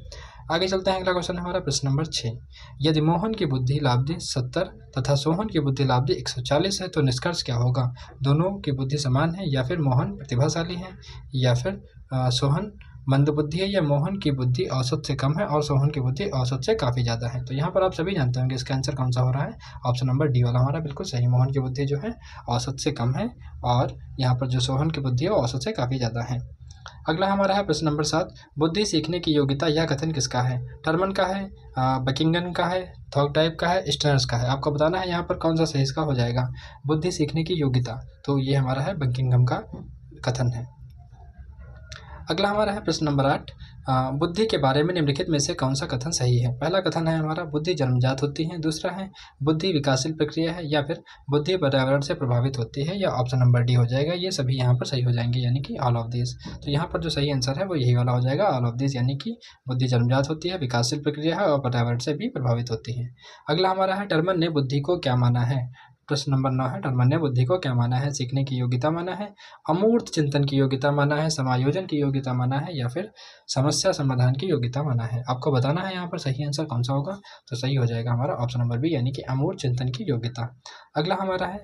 आगे चलते हैं, अगला क्वेश्चन हमारा प्रश्न नंबर 6। यदि मोहन की बुद्धि लाब्धि 70 तथा सोहन की बुद्धि लाब्धि 140 है तो निष्कर्ष क्या होगा? दोनों की बुद्धि समान है, या फिर मोहन प्रतिभाशाली है, या फिर सोहन मंदबुद्धि है, या मोहन की बुद्धि औसत से कम है और सोहन की बुद्धि औसत से काफ़ी ज़्यादा है। तो यहाँ पर आप सभी जानते होंगे इसका आंसर कौन सा हो रहा है। ऑप्शन नंबर डी वाला हमारा बिल्कुल सही, मोहन की बुद्धि जो है औसत से कम है, और यहाँ पर जो सोहन की बुद्धि है वो औसत से काफ़ी ज़्यादा है। अगला हमारा है प्रश्न नंबर 7। बुद्धि सीखने की योग्यता यह कथन किसका है? टर्मन का है, बकिंगन का है, थॉगटाइप का है, स्टर्नर्स का है। आपको बताना है यहाँ पर कौन सा सही इसका हो जाएगा। बुद्धि सीखने की योग्यता, तो ये हमारा है बकिंगम का कथन है। अगला हमारा है प्रश्न नंबर 8। बुद्धि के बारे में निम्नलिखित में से कौन सा कथन सही है? पहला कथन है हमारा बुद्धि जन्मजात होती है, दूसरा है बुद्धि विकासशील प्रक्रिया है, या फिर बुद्धि पर्यावरण से प्रभावित होती है, या ऑप्शन नंबर डी हो जाएगा। ये सभी यहाँ पर सही हो जाएंगे, यानी कि ऑल ऑफ दिस। तो यहाँ पर जो सही आंसर है वो यही वाला हो जाएगा, ऑल ऑफ दिस, यानी कि बुद्धि जन्मजात होती है, विकासशील प्रक्रिया है और पर्यावरण से भी प्रभावित होती है। अगला हमारा है टर्मन ने बुद्धि को क्या माना है? प्रश्न नंबर 9 है टर्मन ने बुद्धि को क्या माना है? सीखने की योग्यता माना है, अमूर्त चिंतन की योग्यता माना है, समायोजन की योग्यता माना है, या फिर समस्या समाधान की योग्यता माना है। आपको बताना है यहाँ पर सही आंसर कौन सा होगा। तो सही हो जाएगा हमारा ऑप्शन नंबर बी, यानी कि अमूर्त चिंतन की योग्यता। अगला हमारा है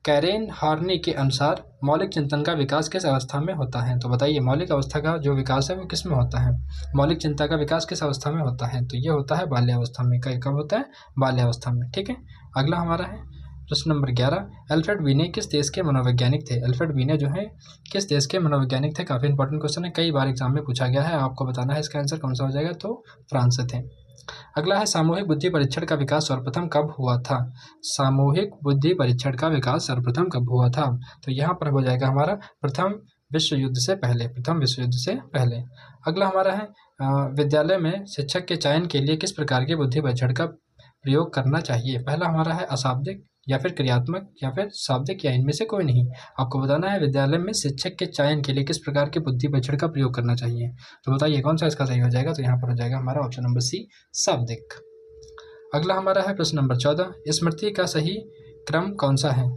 कैरेन हार्नी के अनुसार मौलिक चिंतन का विकास किस अवस्था में होता है? तो बताइए मौलिक अवस्था का जो विकास है वो किस में होता है? मौलिक चिंता का विकास किस अवस्था में होता है? तो ये होता है बाल्यावस्था में। कब होता है? बाल्यावस्था में। ठीक है। अगला हमारा है प्रश्न नंबर 11, अल्फ्रेड बीने किस देश के मनोवैज्ञानिक थे? अल्फ्रेड बीने जो है किस देश के मनोवैज्ञानिक थे? काफ़ी इंपॉर्टेंट क्वेश्चन है, कई बार एग्जाम में पूछा गया है। आपको बताना है इसका आंसर कौन सा हो जाएगा। तो फ्रांस से थे। अगला है सामूहिक बुद्धि परीक्षण का विकास सर्वप्रथम कब हुआ था? सामूहिक बुद्धि परीक्षण का विकास सर्वप्रथम कब हुआ था? तो यहाँ पर हो जाएगा हमारा प्रथम विश्व युद्ध से पहले, प्रथम विश्व युद्ध से पहले। अगला हमारा है विद्यालय में शिक्षक के चयन के लिए किस प्रकार के बुद्धि परीक्षण का प्रयोग करना चाहिए? पहला हमारा है अशाब्दिक, या फिर क्रियात्मक, या फिर शाब्दिक, या इनमें से कोई नहीं। आपको बताना है विद्यालय में शिक्षक के चयन के लिए किस प्रकार के बुद्धि परीक्षण का प्रयोग करना चाहिए। तो बताइए कौन सा इसका सही हो जाएगा। तो यहाँ पर हो जाएगा हमारा ऑप्शन नंबर सी, शाब्दिक। अगला हमारा है प्रश्न नंबर 14, स्मृति का सही क्रम कौन सा है?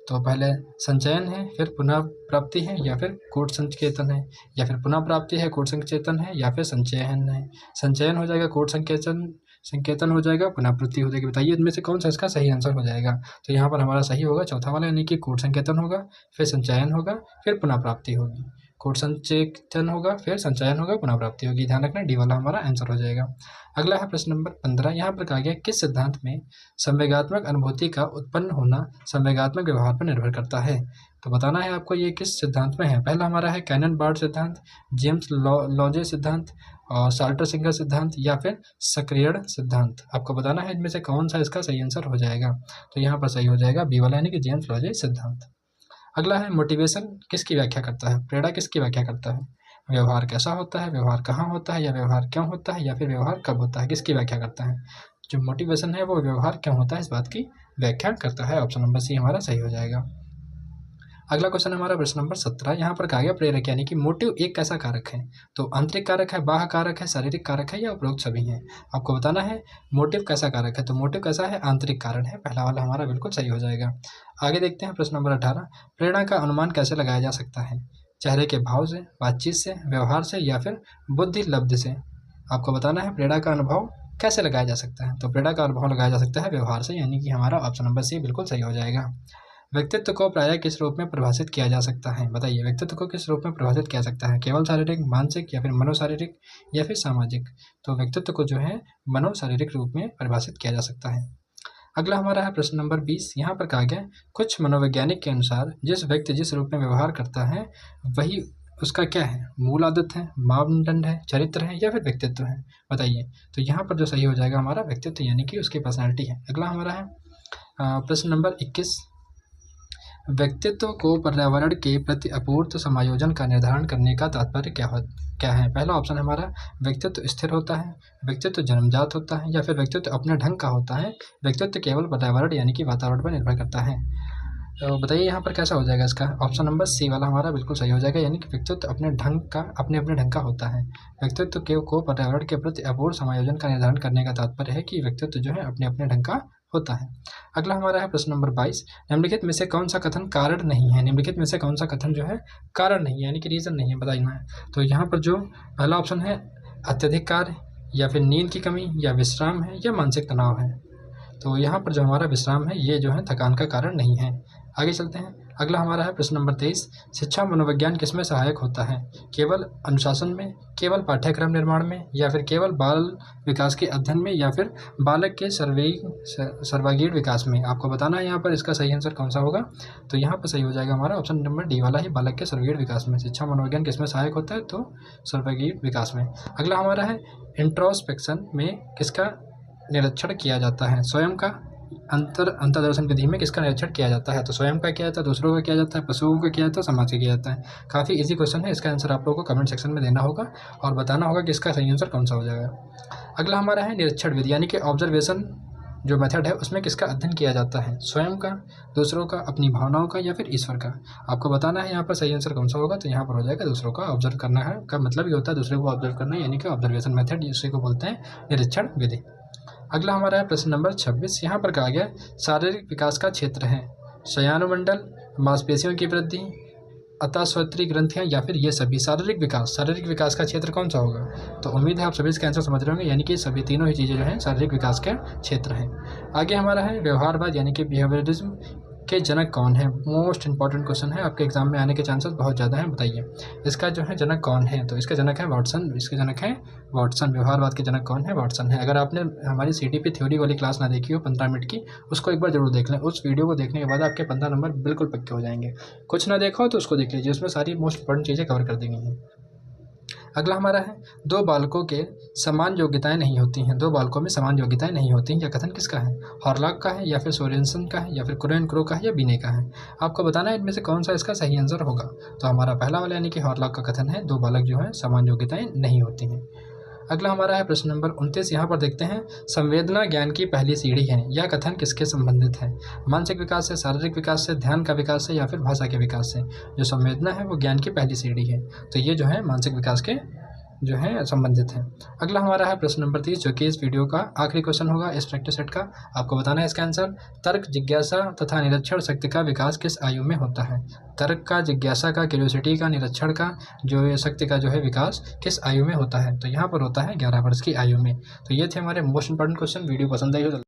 तो पहले संचयन है, फिर पुनः प्राप्ति है, या फिर कूट संकेतन है, या फिर पुनः प्राप्ति है, कूट संकेतन है, या फिर संचयन है। संचयन हो जाएगा, कूट संकेतन हो जाएगा, पुनःप्राप्ति हो जाएगी। बताइए इनमें से कौन सा इसका सही आंसर हो जाएगा। तो यहाँ पर हमारा सही होगा चौथा वाला, यानी कि कूट संकेतन होगा, फिर संचयन होगा, फिर पुनः प्राप्ति होगी। कूट संकेतन होगा, फिर संचयन होगा, पुनः प्राप्ति होगी। ध्यान रखना डी वाला हमारा आंसर हो जाएगा। अगला है प्रश्न नंबर 15, यहाँ पर कहा गया किस सिद्धांत में संवेगात्मक अनुभूति का उत्पन्न होना संवेगात्मक व्यवहार पर निर्भर करता है? तो बताना है आपको ये किस सिद्धांत में है। पहला हमारा है कैनन बार्ड सिद्धांत, जेम्स लॉजे सिद्धांत, और साल्टर सिंगर सिद्धांत, या फिर सक्रियण सिद्धांत। आपको बताना है इनमें से कौन सा इसका सही आंसर हो जाएगा। तो यहाँ पर सही हो जाएगा बी वाला, यानी कि जेम्स लॉजे सिद्धांत। अगला है मोटिवेशन किसकी व्याख्या करता है? प्रेरणा किसकी व्याख्या करता है? व्यवहार कैसा होता है, व्यवहार कहाँ होता है, या व्यवहार क्यों होता है, या फिर व्यवहार कब होता है, किसकी व्याख्या करता है? जो मोटिवेशन है वो व्यवहार क्यों होता है इस बात की व्याख्या करता है। ऑप्शन नंबर सी हमारा सही हो जाएगा। अगला क्वेश्चन हमारा प्रश्न नंबर 17, यहाँ पर कहा गया प्रेरक यानी कि मोटिव एक कैसा कारक है? तो आंतरिक कारक है, बाह्य कारक है, शारीरिक कारक है, या उपरोक्त सभी हैं? आपको बताना है मोटिव कैसा कारक है। तो मोटिव कैसा है? आंतरिक कारण है। पहला वाला हमारा बिल्कुल सही हो जाएगा। आगे देखते हैं प्रश्न नंबर 18, प्रेरणा का अनुमान कैसे लगाया जा सकता है? चेहरे के भाव से, बातचीत से, व्यवहार से, या फिर बुद्धि लब्ध से? आपको बताना है प्रेरणा का अनुभव कैसे लगाया जा सकता है। तो प्रेरणा का अनुभव लगाया जा सकता है व्यवहार से, यानी कि हमारा ऑप्शन नंबर सी बिल्कुल सही हो जाएगा। व्यक्तित्व को प्रायः किस रूप में परिभाषित किया जा सकता है? बताइए व्यक्तित्व को किस रूप में परिभाषित किया सकता है? केवल शारीरिक, मानसिक, या फिर मनोशारीरिक, या फिर सामाजिक? तो व्यक्तित्व को जो है मनोशारीरिक रूप में परिभाषित किया जा सकता है। अगला हमारा है प्रश्न नंबर 20, यहाँ पर कहा गया कुछ मनोवैज्ञानिक के अनुसार जिस व्यक्ति जिस रूप में व्यवहार करता है वही उसका क्या है? मूल आदत है, मानदंड है, चरित्र है, या फिर व्यक्तित्व है? बताइए। तो यहाँ पर जो सही हो जाएगा हमारा व्यक्तित्व, यानी कि उसकी पर्सनैलिटी है। अगला हमारा है प्रश्न नंबर 21, व्यक्तित्व को पर्यावरण के प्रति अपूर्त समायोजन का निर्धारण करने का तात्पर्य क्या है? पहला ऑप्शन हमारा व्यक्तित्व स्थिर होता है, व्यक्तित्व जन्मजात होता है, या फिर व्यक्तित्व अपने ढंग का होता है, व्यक्तित्व केवल पर्यावरण यानी कि वातावरण पर निर्भर करता है। तो बताइए यहाँ पर कैसा हो जाएगा इसका। ऑप्शन नंबर सी वाला हमारा बिल्कुल सही हो जाएगा, यानी कि व्यक्तित्व अपने अपने ढंग का होता है। व्यक्तित्व को पर्यावरण के प्रति अपूर्व समायोजन का निर्धारण करने का तात्पर्य है कि व्यक्तित्व जो है अपने अपने ढंग का होता है। अगला हमारा है प्रश्न नंबर 22, निम्नलिखित में से कौन सा कथन कारण नहीं है? निम्नलिखित में से कौन सा कथन जो है कारण नहीं है, यानी कि रीजन नहीं है, बताना है। तो यहाँ पर जो पहला ऑप्शन है अत्यधिक कार्य, या फिर नींद की कमी, या विश्राम है, या मानसिक तनाव है? तो यहाँ पर जो हमारा विश्राम है ये जो है थकान का कारण नहीं है। आगे चलते हैं। अगला हमारा है प्रश्न नंबर 23, शिक्षा मनोविज्ञान किसमें सहायक होता है? केवल अनुशासन में, केवल पाठ्यक्रम निर्माण में, या फिर केवल बाल विकास के अध्ययन में, या फिर बालक के सर्वांगीण विकास में? आपको बताना है यहाँ पर इसका सही आंसर कौन सा होगा। तो यहाँ पर सही हो जाएगा हमारा ऑप्शन नंबर डी वाला ही, बालक के सर्वांगीण विकास में। शिक्षा मनोविज्ञान किसमें सहायक होता है? तो सर्वांगीण विकास में। अगला हमारा है इंट्रोस्पेक्शन में किसका निरीक्षण किया जाता है? स्वयं का, अंतर्दर्शन विधि में किसका निरीक्षण किया जाता है? तो स्वयं का किया जाता है, दूसरों का किया जाता है, पशुओं का किया जाता है, समाज का किया जाता है। काफ़ी इजी क्वेश्चन है, इसका आंसर आप लोगों को कमेंट सेक्शन में देना होगा और बताना होगा कि इसका सही आंसर कौन सा हो जाएगा। अगला हमारा है निरीक्षण विधि, यानी कि ऑब्जर्वेशन जो मेथड है उसमें किसका अध्ययन किया जाता है? स्वयं का, दूसरों का, अपनी भावनाओं का या फिर ईश्वर का? आपको बताना है यहाँ पर सही आंसर कौन सा होगा। तो यहाँ पर हो जाएगा दूसरों का ऑब्जर्व करना है, का मतलब ये होता है दूसरे को ऑब्जर्व करना, यानी कि ऑब्जर्वेशन मेथड, इसी को बोलते हैं निरीक्षण विधि। अगला हमारा है प्रश्न नंबर 26। यहाँ पर कहा गया शारीरिक विकास का क्षेत्र है शयानुमंडल, मांसपेशियों की वृद्धि, अतःस्वत्री ग्रंथियाँ या फिर ये सभी। शारीरिक विकास का क्षेत्र कौन सा होगा? तो उम्मीद है आप सभी इसका आंसर समझ रहे होंगे, यानी कि सभी तीनों ही चीज़ें जो हैं शारीरिक विकास के क्षेत्र हैं। आगे हमारा है व्यवहारवाद, यानी कि बिहेवियरिज्म के जनक कौन है? मोस्ट इंपॉर्टेंट क्वेश्चन है, आपके एग्जाम में आने के चांसेस बहुत ज़्यादा हैं। बताइए इसका जो है जनक कौन है? तो इसका जनक है वाटसन। इसके जनक है वाटसन। व्यवहारवाद के जनक कौन है? वाटसन है। अगर आपने हमारी CTP थ्योरी वाली क्लास ना देखी हो 15 मिनट की, उसको एक बार जरूर देख लें। उस वीडियो को देखने के बाद आपके 15 नंबर बिल्कुल पक्के हो जाएंगे। कुछ ना देखा हो तो उसको देख लीजिए, उसमें सारी मोस्ट इंपॉर्टेंट चीज़ें कवर कर दी गई हैं। अगला हमारा है दो बालकों के समान योग्यताएं नहीं होती हैं। दो बालकों में समान योग्यताएं नहीं होती हैं, यह कथन किसका है? हॉरलॉक का है या फिर सोरेनसन का है या फिर कुरेन क्रो का है या बिने का है? आपको बताना है इनमें से कौन सा इसका सही आंसर होगा। तो हमारा पहला वाला यानी कि हॉरलॉक का कथन है, दो बालक जो है समान योग्यताएं नहीं होती हैं। अगला हमारा है प्रश्न नंबर 29। यहाँ पर देखते हैं संवेदना ज्ञान की पहली सीढ़ी है। यह कथन किसके संबंधित है? मानसिक विकास से, शारीरिक विकास से, ध्यान का विकास से या फिर भाषा के विकास से? जो संवेदना है वो ज्ञान की पहली सीढ़ी है, तो ये जो है मानसिक विकास के जो है संबंधित है। अगला हमारा है प्रश्न नंबर 30, जो कि इस वीडियो का आखिरी क्वेश्चन होगा इस प्रैक्टिस सेट का। आपको बताना है इसका आंसर। तर्क, जिज्ञासा तथा निरीक्षण शक्ति का विकास किस आयु में होता है? तर्क का, जिज्ञासा का, क्यूरियोसिटी का, निरीक्षण का, जो ये शक्ति का जो है विकास किस आयु में होता है? तो यहाँ पर होता है 11 वर्ष की आयु में। तो ये थे हमारे मोस्ट इंपॉर्टेंट क्वेश्चन। वीडियो पसंद आई हो।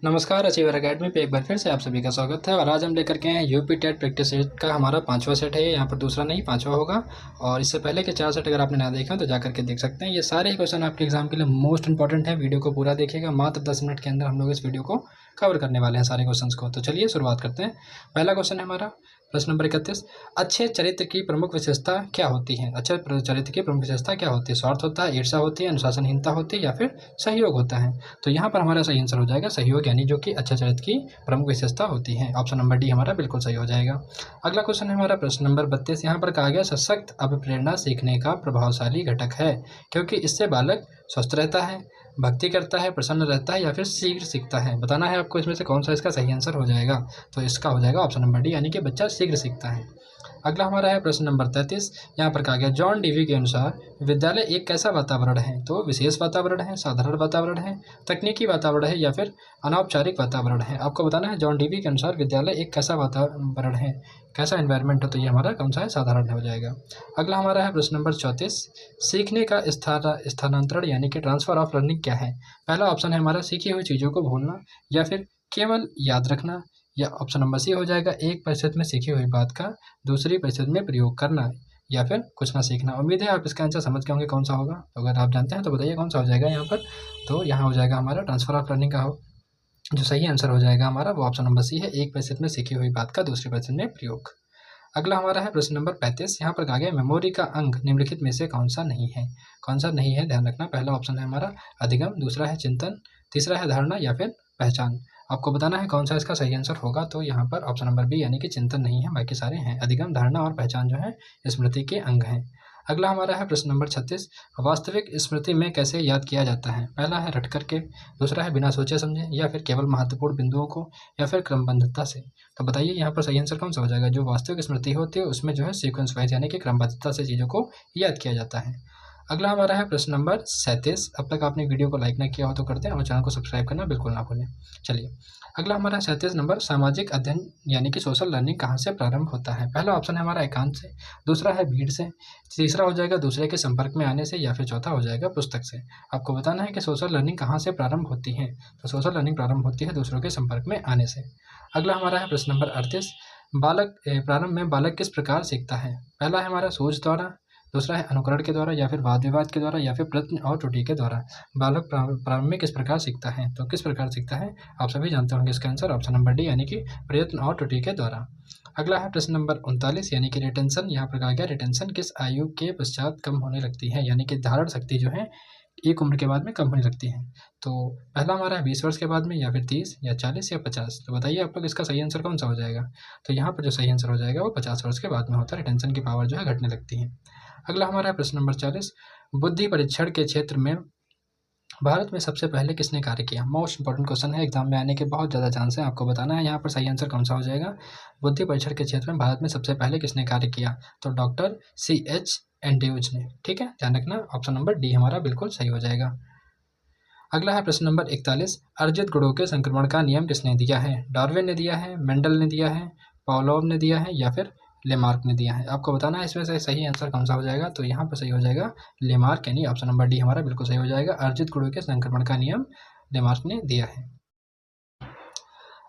नमस्कार, अचीवर अकेडमी पे एक बार फिर से आप सभी का स्वागत है। और आज हम लेकर के हैं यूपी टेट प्रैक्टिस सेट का हमारा 5वां सेट है। यहाँ पर दूसरा नहीं 5वां होगा। और इससे पहले के 4 सेट अगर आपने ना देखा तो जाकर के देख सकते हैं। ये सारे ही क्वेश्चन आपके एग्जाम के लिए मोस्ट इंपॉर्टेंट है। वीडियो को पूरा देखिएगा, मात्र 10 मिनट के अंदर हम लोग इस वीडियो को कवर करने वाले हैं सारे क्वेश्चन को। तो चलिए शुरुआत करते हैं। पहला क्वेश्चन है हमारा प्रश्न नंबर 31। अच्छे चरित्र की प्रमुख विशेषता क्या होती है? अच्छे चरित्र की प्रमुख विशेषता क्या होती है? स्वार्थ होता है, ईर्ष्या होती है, अनुशासनहीनता होती है या फिर सहयोग होता है? तो यहाँ पर हमारा सही आंसर हो जाएगा सहयोग, यानी जो कि अच्छे चरित्र की प्रमुख विशेषता होती है। ऑप्शन नंबर डी हमारा बिल्कुल सही हो जाएगा। अगला क्वेश्चन है हमारा प्रश्न नंबर 32। यहाँ पर कहा गया सशक्त अभिप्रेरणा सीखने का प्रभावशाली घटक है, क्योंकि इससे बालक स्वस्थ रहता है, भक्ति करता है, प्रसन्न रहता है या फिर शीघ्र सीखता है। बताना है आपको इसमें से कौन सा इसका सही आंसर हो जाएगा। तो इसका हो जाएगा ऑप्शन नंबर डी, यानी कि बच्चा शीघ्र सीखता है। अगला हमारा है प्रश्न नंबर 33। यहाँ पर कहा गया जॉन डीवी के अनुसार विद्यालय एक कैसा वातावरण है? तो विशेष वातावरण है, साधारण वातावरण है, तकनीकी वातावरण है या फिर अनौपचारिक वातावरण है? आपको बताना है जॉन डीवी के अनुसार विद्यालय एक कैसा वातावरण है, कैसा एनवायरनमेंट हो। तो ये हमारा कौन सा है? साधारण हो जाएगा। अगला हमारा है प्रश्न नंबर 34। सीखने का स्थानांतरण यानी कि ट्रांसफर ऑफ लर्निंग क्या है? पहला ऑप्शन है हमारा सीखी हुई चीज़ों को भूलना या फिर केवल याद रखना, या ऑप्शन नंबर सी हो जाएगा 1% में सीखी हुई बात का दूसरी परिस्थिति में प्रयोग करना, या फिर कुछ ना सीखना। उम्मीद है आप इसका आंसर समझ गए होंगे कौन सा होगा। तो अगर आप जानते हैं तो बताइए कौन सा हो जाएगा यहाँ पर। तो यहाँ हो जाएगा हमारा ट्रांसफर ऑफ लर्निंग का जो सही आंसर हो जाएगा हमारा वो ऑप्शन नंबर सी है, 1% में सीखी हुई बात का दूसरी परिस्थिति में प्रयोग। अगला हमारा है प्रश्न नंबर 35। यहाँ पर कहा गया मेमोरी का अंग निम्नलिखित में से कौन सा नहीं है? कौन सा नहीं है ध्यान रखना। पहला ऑप्शन है हमारा अधिगम, दूसरा है चिंतन, तीसरा है धारणा या फिर पहचान। आपको बताना है कौन सा इसका सही आंसर होगा। तो यहाँ पर ऑप्शन नंबर बी यानी कि चिंतन नहीं है, बाकी सारे हैं। अधिगम, धारणा और पहचान जो है स्मृति के अंग हैं। अगला हमारा है प्रश्न नंबर 36। वास्तविक स्मृति में कैसे याद किया जाता है? पहला है रट करके, दूसरा है बिना सोचे समझे, या फिर केवल महत्वपूर्ण बिंदुओं को, या फिर क्रमबद्धता से। तो बताइए यहाँ पर सही आंसर कौन सा हो जाएगा। जो वास्तविक स्मृति होती है उसमें जो है सीक्वेंस वाइज यानी कि क्रमबद्धता से चीज़ों को याद किया जाता है। अगला हमारा है प्रश्न नंबर 37। अब तक आपने वीडियो को लाइक ना किया हो तो करते हैं और चैनल को सब्सक्राइब करना बिल्कुल ना भूलें। चलिए अगला हमारा 37 नंबर सामाजिक अध्ययन यानी कि सोशल लर्निंग कहाँ से प्रारंभ होता है? पहला ऑप्शन है हमारा एकांत से, दूसरा है भीड़ से, तीसरा हो जाएगा दूसरे के संपर्क में आने से, या फिर चौथा हो जाएगा पुस्तक से। आपको बताना है कि सोशल लर्निंग कहाँ से प्रारंभ होती है। तो सोशल लर्निंग प्रारंभ होती है दूसरों के संपर्क में आने से। अगला हमारा है प्रश्न नंबर 38। प्रारंभ में बालक किस प्रकार सीखता है? पहला है हमारा सूझ द्वारा, दूसरा है अनुकरण के द्वारा, या फिर वाद विवाद के द्वारा, या फिर प्रश्न और त्रुटि के द्वारा। बालक प्रारंभ में किस प्रकार सीखता है? तो किस प्रकार सीखता है आप सभी जानते होंगे इसका आंसर ऑप्शन नंबर डी यानी कि प्रयत्न और त्रुटि के द्वारा। अगला है प्रश्न नंबर 39 यानी कि रिटेंशन। यहाँ पर कहा गया रिटेंशन किस आयु के पश्चात कम होने लगती है, यानी कि धारण शक्ति जो है एक उम्र के बाद में कम होने लगती हैं। तो पहला हमारा है 20 वर्ष के बाद में, या फिर 30 या 40 या 50। तो बताइए आप लोग इसका सही आंसर कौन सा हो जाएगा। तो यहाँ पर जो सही आंसर हो जाएगा वो 50 वर्ष के बाद में होता है। रिटेंशन की पावर जो है घटने लगती है। अगला हमारा है प्रश्न नंबर 40, बुद्धि परीक्षण के क्षेत्र में भारत में सबसे पहले किसने कार्य किया। मोस्ट इंपॉर्टेंट क्वेश्चन है, एग्जाम में आने के बहुत ज़्यादा चांस है। आपको बताना है यहाँ पर सही आंसर कौन सा हो जाएगा। बुद्धि परीक्षण के क्षेत्र में भारत में सबसे पहले किसने कार्य किया। तो डॉक्टर CH एंड्रयूज ने। ठीक है, ध्यान रखना, ऑप्शन नंबर डी हमारा बिल्कुल सही हो जाएगा। अगला है प्रश्न नंबर 41, अर्जित गुणों के संक्रमण का नियम किसने दिया है। डार्विन ने दिया है, मेंडल ने दिया है, पावलोव ने दिया है, या फिर लेमार्क ने दिया है। आपको बताना है इसमें से सही आंसर कौन सा हो जाएगा। तो यहाँ पर सही हो जाएगा लेमार्क, यानी ऑप्शन नंबर डी हमारा बिल्कुल सही हो जाएगा। अर्जित गुणों के संक्रमण का नियम लेमार्क ने दिया है।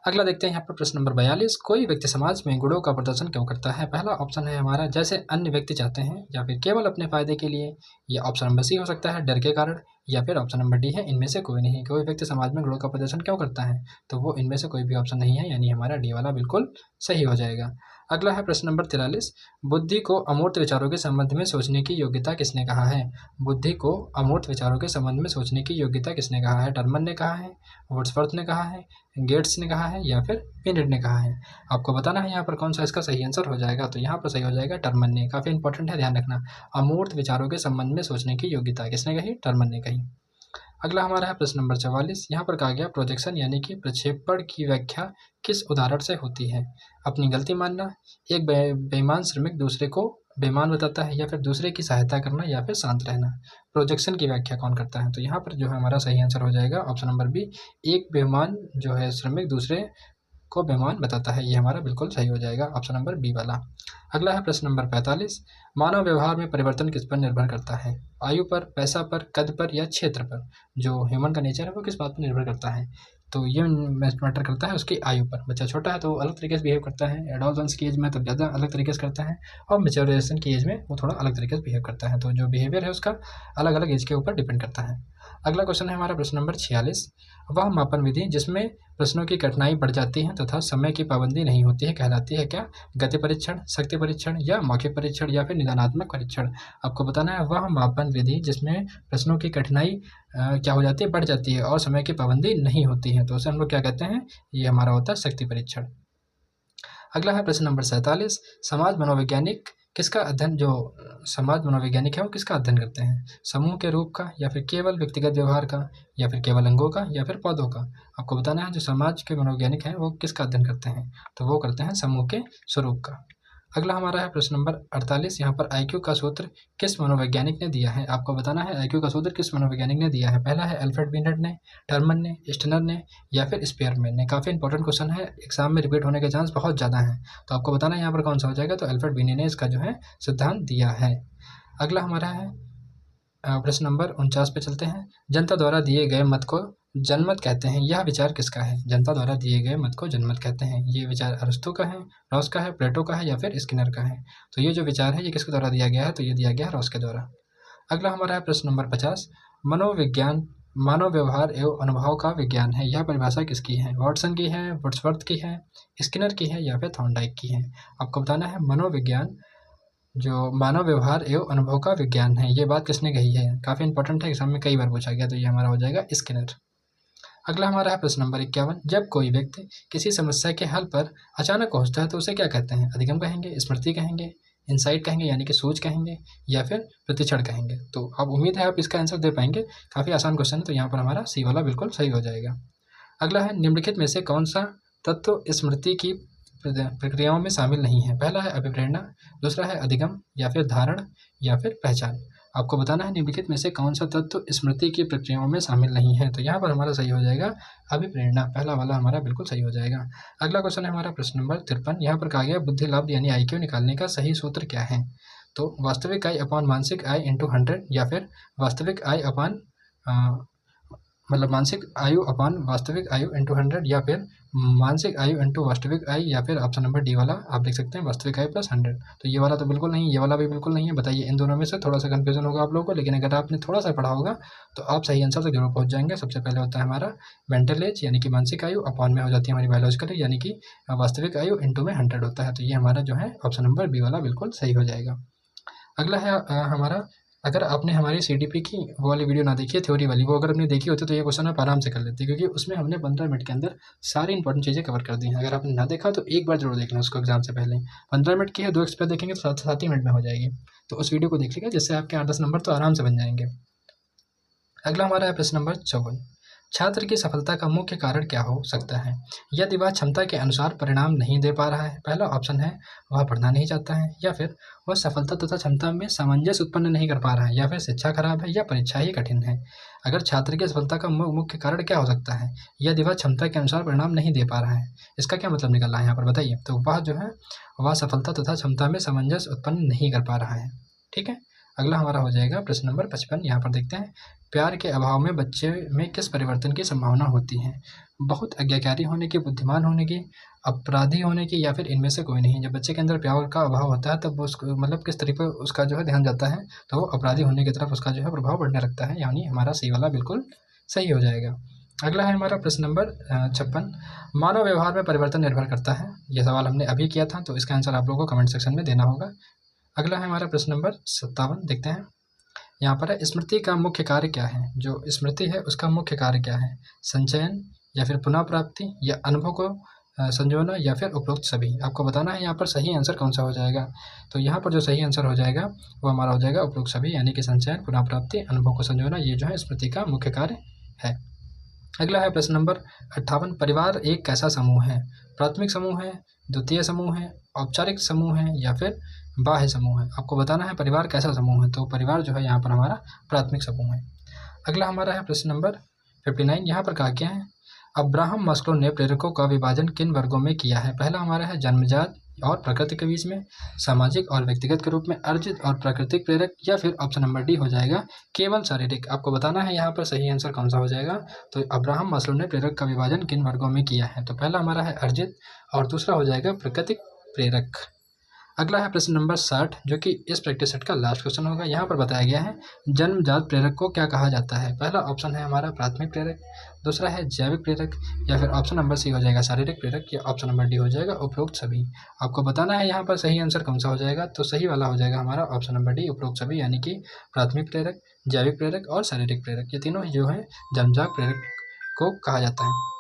अगला देखते हैं यहाँ पर प्रश्न नंबर 42, कोई व्यक्ति समाज में गुणों का प्रदर्शन क्यों करता है। पहला ऑप्शन है हमारा जैसे अन्य व्यक्ति चाहते हैं, या फिर केवल अपने फायदे के लिए, या ऑप्शन नंबर सी हो सकता है डर के कारण, या फिर ऑप्शन नंबर डी है इनमें से कोई नहीं। कोई व्यक्ति समाज में गुणों का प्रदर्शन क्यों करता है, तो वो इनमें से कोई भी ऑप्शन नहीं है, यानी हमारा डी वाला बिल्कुल सही हो जाएगा। अगला है प्रश्न नंबर 43, बुद्धि को अमूर्त विचारों के संबंध में सोचने की योग्यता किसने कहा है। बुद्धि को अमूर्त विचारों के संबंध में सोचने की योग्यता किसने कहा है। टर्मन ने कहा है, वर्ड्सवर्थ ने कहा है, गेट्स ने कहा है, या फिर पिनिट ने कहा है। आपको बताना है यहाँ पर कौन सा इसका सही आंसर हो जाएगा। तो यहाँ पर सही हो जाएगा टर्मन ने। काफ़ी इंपॉर्टेंट है, ध्यान रखना। अमूर्त विचारों के संबंध में सोचने की योग्यता किसने कही, टर्मन ने कही। अगला हमारा है प्रश्न नंबर 44, यहाँ पर कहा गया प्रोजेक्शन यानी कि प्रक्षेपण की व्याख्या किस उदाहरण से होती है। अपनी गलती मानना, एक बेईमान श्रमिक दूसरे को बेईमान बताता है, या फिर दूसरे की सहायता करना, या फिर शांत रहना। प्रोजेक्शन की व्याख्या कौन करता है। तो यहाँ पर जो है हमारा सही आंसर हो जाएगा ऑप्शन नंबर बी, एक बेईमान जो है श्रमिक दूसरे को बेईमान बताता है। ये हमारा बिल्कुल सही हो जाएगा, ऑप्शन नंबर बी वाला। अगला है प्रश्न नंबर 45, मानव व्यवहार में परिवर्तन किस पर निर्भर करता है। आयु पर, पैसा पर, कद पर, या क्षेत्र पर। जो ह्यूमन का नेचर है वो किस बात पर निर्भर करता है। तो ये मैटर करता है उसकी आयु पर। बच्चा छोटा है तो अलग तरीके से बिहेव करता है, एडोलसेंस की एज में तो ज़्यादा अलग तरीके से करता है, और मेच्योराइजेशन की एज में वो थोड़ा अलग तरीके से बिहेव करता है। तो जो बिहेवियर है उसका अलग अलग एज के ऊपर डिपेंड करता है। अगला क्वेश्चन है हमारा प्रश्न नंबर 46, वह मापन विधि जिसमें प्रश्नों की कठिनाई बढ़ जाती है तथा समय की पाबंदी नहीं होती है कहलाती है क्या। गति परीक्षण, शक्ति परीक्षण, या मौखिक परीक्षण, या फिर निदानात्मक परीक्षण। आपको बताना है वह मापन विधि जिसमें प्रश्नों की कठिनाई क्या हो जाती है, बढ़ जाती है, और समय की पाबंदी नहीं होती है। तो उसे हम लोग क्या कहते हैं, ये हमारा होता है शक्ति परीक्षण। अगला है प्रश्न नंबर 47, समाज मनोवैज्ञानिक किसका अध्ययन, जो समाज मनोवैज्ञानिक है वो किसका अध्ययन करते हैं। समूह के रूप का, या फिर केवल व्यक्तिगत व्यवहार का, या फिर केवल अंगों का, या फिर पौधों का। आपको बताना है जो समाज के मनोवैज्ञानिक हैं वो किसका अध्ययन करते हैं। तो वो करते हैं समूह के स्वरूप का। अगला हमारा है प्रश्न नंबर 48, यहाँ पर IQ का सूत्र किस मनोवैज्ञानिक ने दिया है। आपको बताना है IQ का सूत्र किस मनोवैज्ञानिक ने दिया है। पहला है अल्फ्रेड बिनेट ने, टर्मन ने, स्टेनर ने, या फिर स्पेयरमैन ने। काफ़ी इंपॉर्टेंट क्वेश्चन है, एग्जाम में रिपीट होने के चांस बहुत ज़्यादा हैं। तो आपको बताना है यहाँ पर कौन सा हो जाएगा। तो अल्फ्रेड बिनेट ने इसका जो है सिद्धांत दिया है। अगला हमारा है प्रश्न नंबर 49 पे चलते हैं, जनता द्वारा दिए गए मत को जनमत कहते हैं, यह विचार किसका है। जनता द्वारा दिए गए मत को जनमत कहते हैं। ये विचार अरस्तु का है, रॉस का है, प्लेटो का है, या फिर स्किनर का है। तो ये जो विचार है ये किसके द्वारा दिया गया है। तो ये दिया गया है रॉस के द्वारा। अगला हमारा है प्रश्न नंबर 50, मनोविज्ञान मानव व्यवहार एवं अनुभव का विज्ञान है, यह परिभाषा किसकी है। वॉटसन की है, वर्ड्सवर्थ की है, स्किनर की है, या फिर थॉर्नडाइक की है। आपको बताना है मनोविज्ञान जो मानव व्यवहार एवं अनुभव का विज्ञान है, ये बात किसने कही है। काफ़ी इंपॉर्टेंट है, एग्जाम में कई बार पूछा गया। तो ये हमारा हो जाएगा स्किनर। अगला हमारा है प्रश्न नंबर 51, जब कोई व्यक्ति किसी समस्या के हल पर अचानक पहुंचता है तो उसे क्या कहते हैं। अधिगम कहेंगे, स्मृति कहेंगे, इंसाइट कहेंगे यानी कि सोच कहेंगे, या फिर प्रतिक्षण कहेंगे। तो अब उम्मीद है आप इसका आंसर दे पाएंगे। काफ़ी आसान क्वेश्चन है, तो यहाँ पर हमारा सी वाला बिल्कुल सही हो जाएगा। अगला है निम्नलिखित में से कौन सा तत्व स्मृति की प्रक्रियाओं में शामिल नहीं है। पहला है अभिप्रेरणा, दूसरा है अधिगम, या फिर धारण, या फिर पहचान। आपको बताना है निम्नलिखित में से कौन सा तत्व स्मृति की प्रक्रियाओं में शामिल नहीं है। तो यहाँ पर हमारा सही हो जाएगा अभिप्रेरणा, पहला वाला हमारा बिल्कुल सही हो जाएगा। अगला क्वेश्चन है हमारा प्रश्न नंबर 53, यहाँ पर कहा गया बुद्धि लाभ यानी IQ निकालने का सही सूत्र क्या है। तो वास्तविक आय अपॉन मानसिक आय इंटू 100, या फिर वास्तविक आय अपॉन मतलब मानसिक आयु अपान वास्तविक आयु इंटू 100, या फिर मानसिक आयु इंटू वास्तविक आयु, या फिर ऑप्शन नंबर डी वाला आप देख सकते हैं वास्तविक आयु प्लस 100। तो ये वाला तो बिल्कुल नहीं, ये वाला भी बिल्कुल नहीं है। बताइए इन दोनों में से थोड़ा सा कन्फ्यूजन होगा आप लोगों को, लेकिन अगर आपने थोड़ा सा पढ़ा होगा तो आप सही आंसर तक जरूर पहुंच जाएंगे। सबसे पहले होता है हमारा मेंटल एज यानी कि मानसिक आयु, अपॉन में हो जाती है हमारी बायोलॉजिकल एज यानी कि वास्तविक आयु इंटू में 100 होता है। तो ये हमारा जो है ऑप्शन नंबर बी वाला बिल्कुल सही हो जाएगा। अगला है हमारा अगर आपने हमारी सीडीपी की वो वाली वीडियो ना देखी है, थ्योरी वाली, वो अगर आपने देखी होती तो ये क्वेश्चन आप आराम से कर लेते, क्योंकि उसमें हमने 15 मिनट के अंदर सारी इंपॉर्टेंट चीज़ें कवर कर दी हैं। अगर आपने ना देखा तो एक बार जरूर देख लें उसको एग्जाम से पहले। 15 मिनट की है, 2 एक्सपेक्ट देखेंगे तो 7 ही मिनट में हो जाएगी। तो उस वीडियो को देख लीजिए, जिससे आपके 8-10 नंबर तो आराम से बन जाएंगे। अगला हमारा है प्रश्न नंबर 54। छात्र की सफलता का मुख्य कारण क्या हो सकता है? यदि वह क्षमता के अनुसार परिणाम नहीं दे पा रहा है, पहला ऑप्शन है वह पढ़ना नहीं चाहता है, या फिर वह सफलता तथा क्षमता में सामंजस्य उत्पन्न नहीं कर पा रहा है, या फिर शिक्षा खराब है, या परीक्षा ही कठिन है। अगर छात्र की सफलता का मुख्य कारण क्या हो सकता है? यदि वह क्षमता के अनुसार परिणाम नहीं दे पा रहा है, इसका क्या मतलब निकल रहा है यहाँ पर बताइए? तो वह जो है वह सफलता तथा क्षमता में सामंजस्य उत्पन्न नहीं कर पा रहा है। ठीक है। अगला हमारा हो जाएगा प्रश्न नंबर 55। यहाँ पर देखते हैं, प्यार के अभाव में बच्चे में किस परिवर्तन की संभावना होती है? बहुत आज्ञाकारी होने की, बुद्धिमान होने की, अपराधी होने की, या फिर इनमें से कोई नहीं। जब बच्चे के अंदर प्यार का अभाव होता है तब उसको मतलब किस तरीके उसका जो है ध्यान जाता है, तो वो अपराधी होने की तरफ उसका जो है प्रभाव बढ़ने लगता है, यानी हमारा सी वाला बिल्कुल सही हो जाएगा। अगला है हमारा प्रश्न नंबर 56। मानव व्यवहार में परिवर्तन निर्भर करता है। यह सवाल हमने अभी किया था, तो इसका आंसर आप लोगों को कमेंट सेक्शन में देना होगा। अगला है हमारा प्रश्न नंबर 57। देखते हैं, यहाँ पर है, स्मृति का मुख्य कार्य क्या है? जो स्मृति है उसका मुख्य कार्य क्या है? संचयन, या फिर पुनः प्राप्ति, या अनुभव को संजोना, या फिर उपरोक्त सभी। आपको बताना है यहाँ पर सही आंसर कौन सा हो जाएगा। तो यहाँ पर जो सही आंसर हो जाएगा वो हमारा हो जाएगा उपरोक्त सभी, यानी कि संचयन, पुनः प्राप्ति, अनुभव को संजोना, ये जो है स्मृति का मुख्य कार्य है। अगला है प्रश्न नंबर 58। परिवार एक कैसा समूह है? प्राथमिक समूह है, द्वितीय समूह है, औपचारिक समूह है, या फिर बाह्य समूह है। आपको बताना है परिवार कैसा समूह है। तो परिवार जो है यहाँ पर हमारा प्राथमिक समूह है। अगला हमारा है प्रश्न नंबर 59। यहाँ पर कहा गया है, अब्राहम मास्लो ने प्रेरकों का विभाजन किन वर्गों में किया है? पहला हमारा है जन्मजात और प्रकृति के बीच में, सामाजिक और व्यक्तिगत के रूप में, अर्जित और प्राकृतिक प्रेरक, या फिर ऑप्शन नंबर डी हो जाएगा केवल शारीरिक। आपको बताना है यहाँ पर सही आंसर कौन सा हो जाएगा। तो अब्राहम मास्लो ने प्रेरक का विभाजन किन वर्गों में किया है? तो पहला हमारा है अर्जित और दूसरा हो जाएगा प्राकृतिक प्रेरक। अगला है प्रश्न नंबर 60, जो कि इस प्रैक्टिस सेट का लास्ट क्वेश्चन होगा। यहाँ पर बताया गया है, जन्मजात प्रेरक को क्या कहा जाता है? पहला ऑप्शन है हमारा प्राथमिक प्रेरक, दूसरा है जैविक प्रेरक, या फिर ऑप्शन नंबर सी हो जाएगा शारीरिक प्रेरक, या ऑप्शन नंबर डी हो जाएगा उपरोक्त सभी। आपको बताना है यहाँ पर सही आंसर कौन सा हो जाएगा। तो सही वाला हो जाएगा हमारा ऑप्शन नंबर डी उपरोक्त सभी, यानी कि प्राथमिक प्रेरक, जैविक प्रेरक और शारीरिक प्रेरक, ये तीनों जो है जन्मजात प्रेरक को कहा जाता है।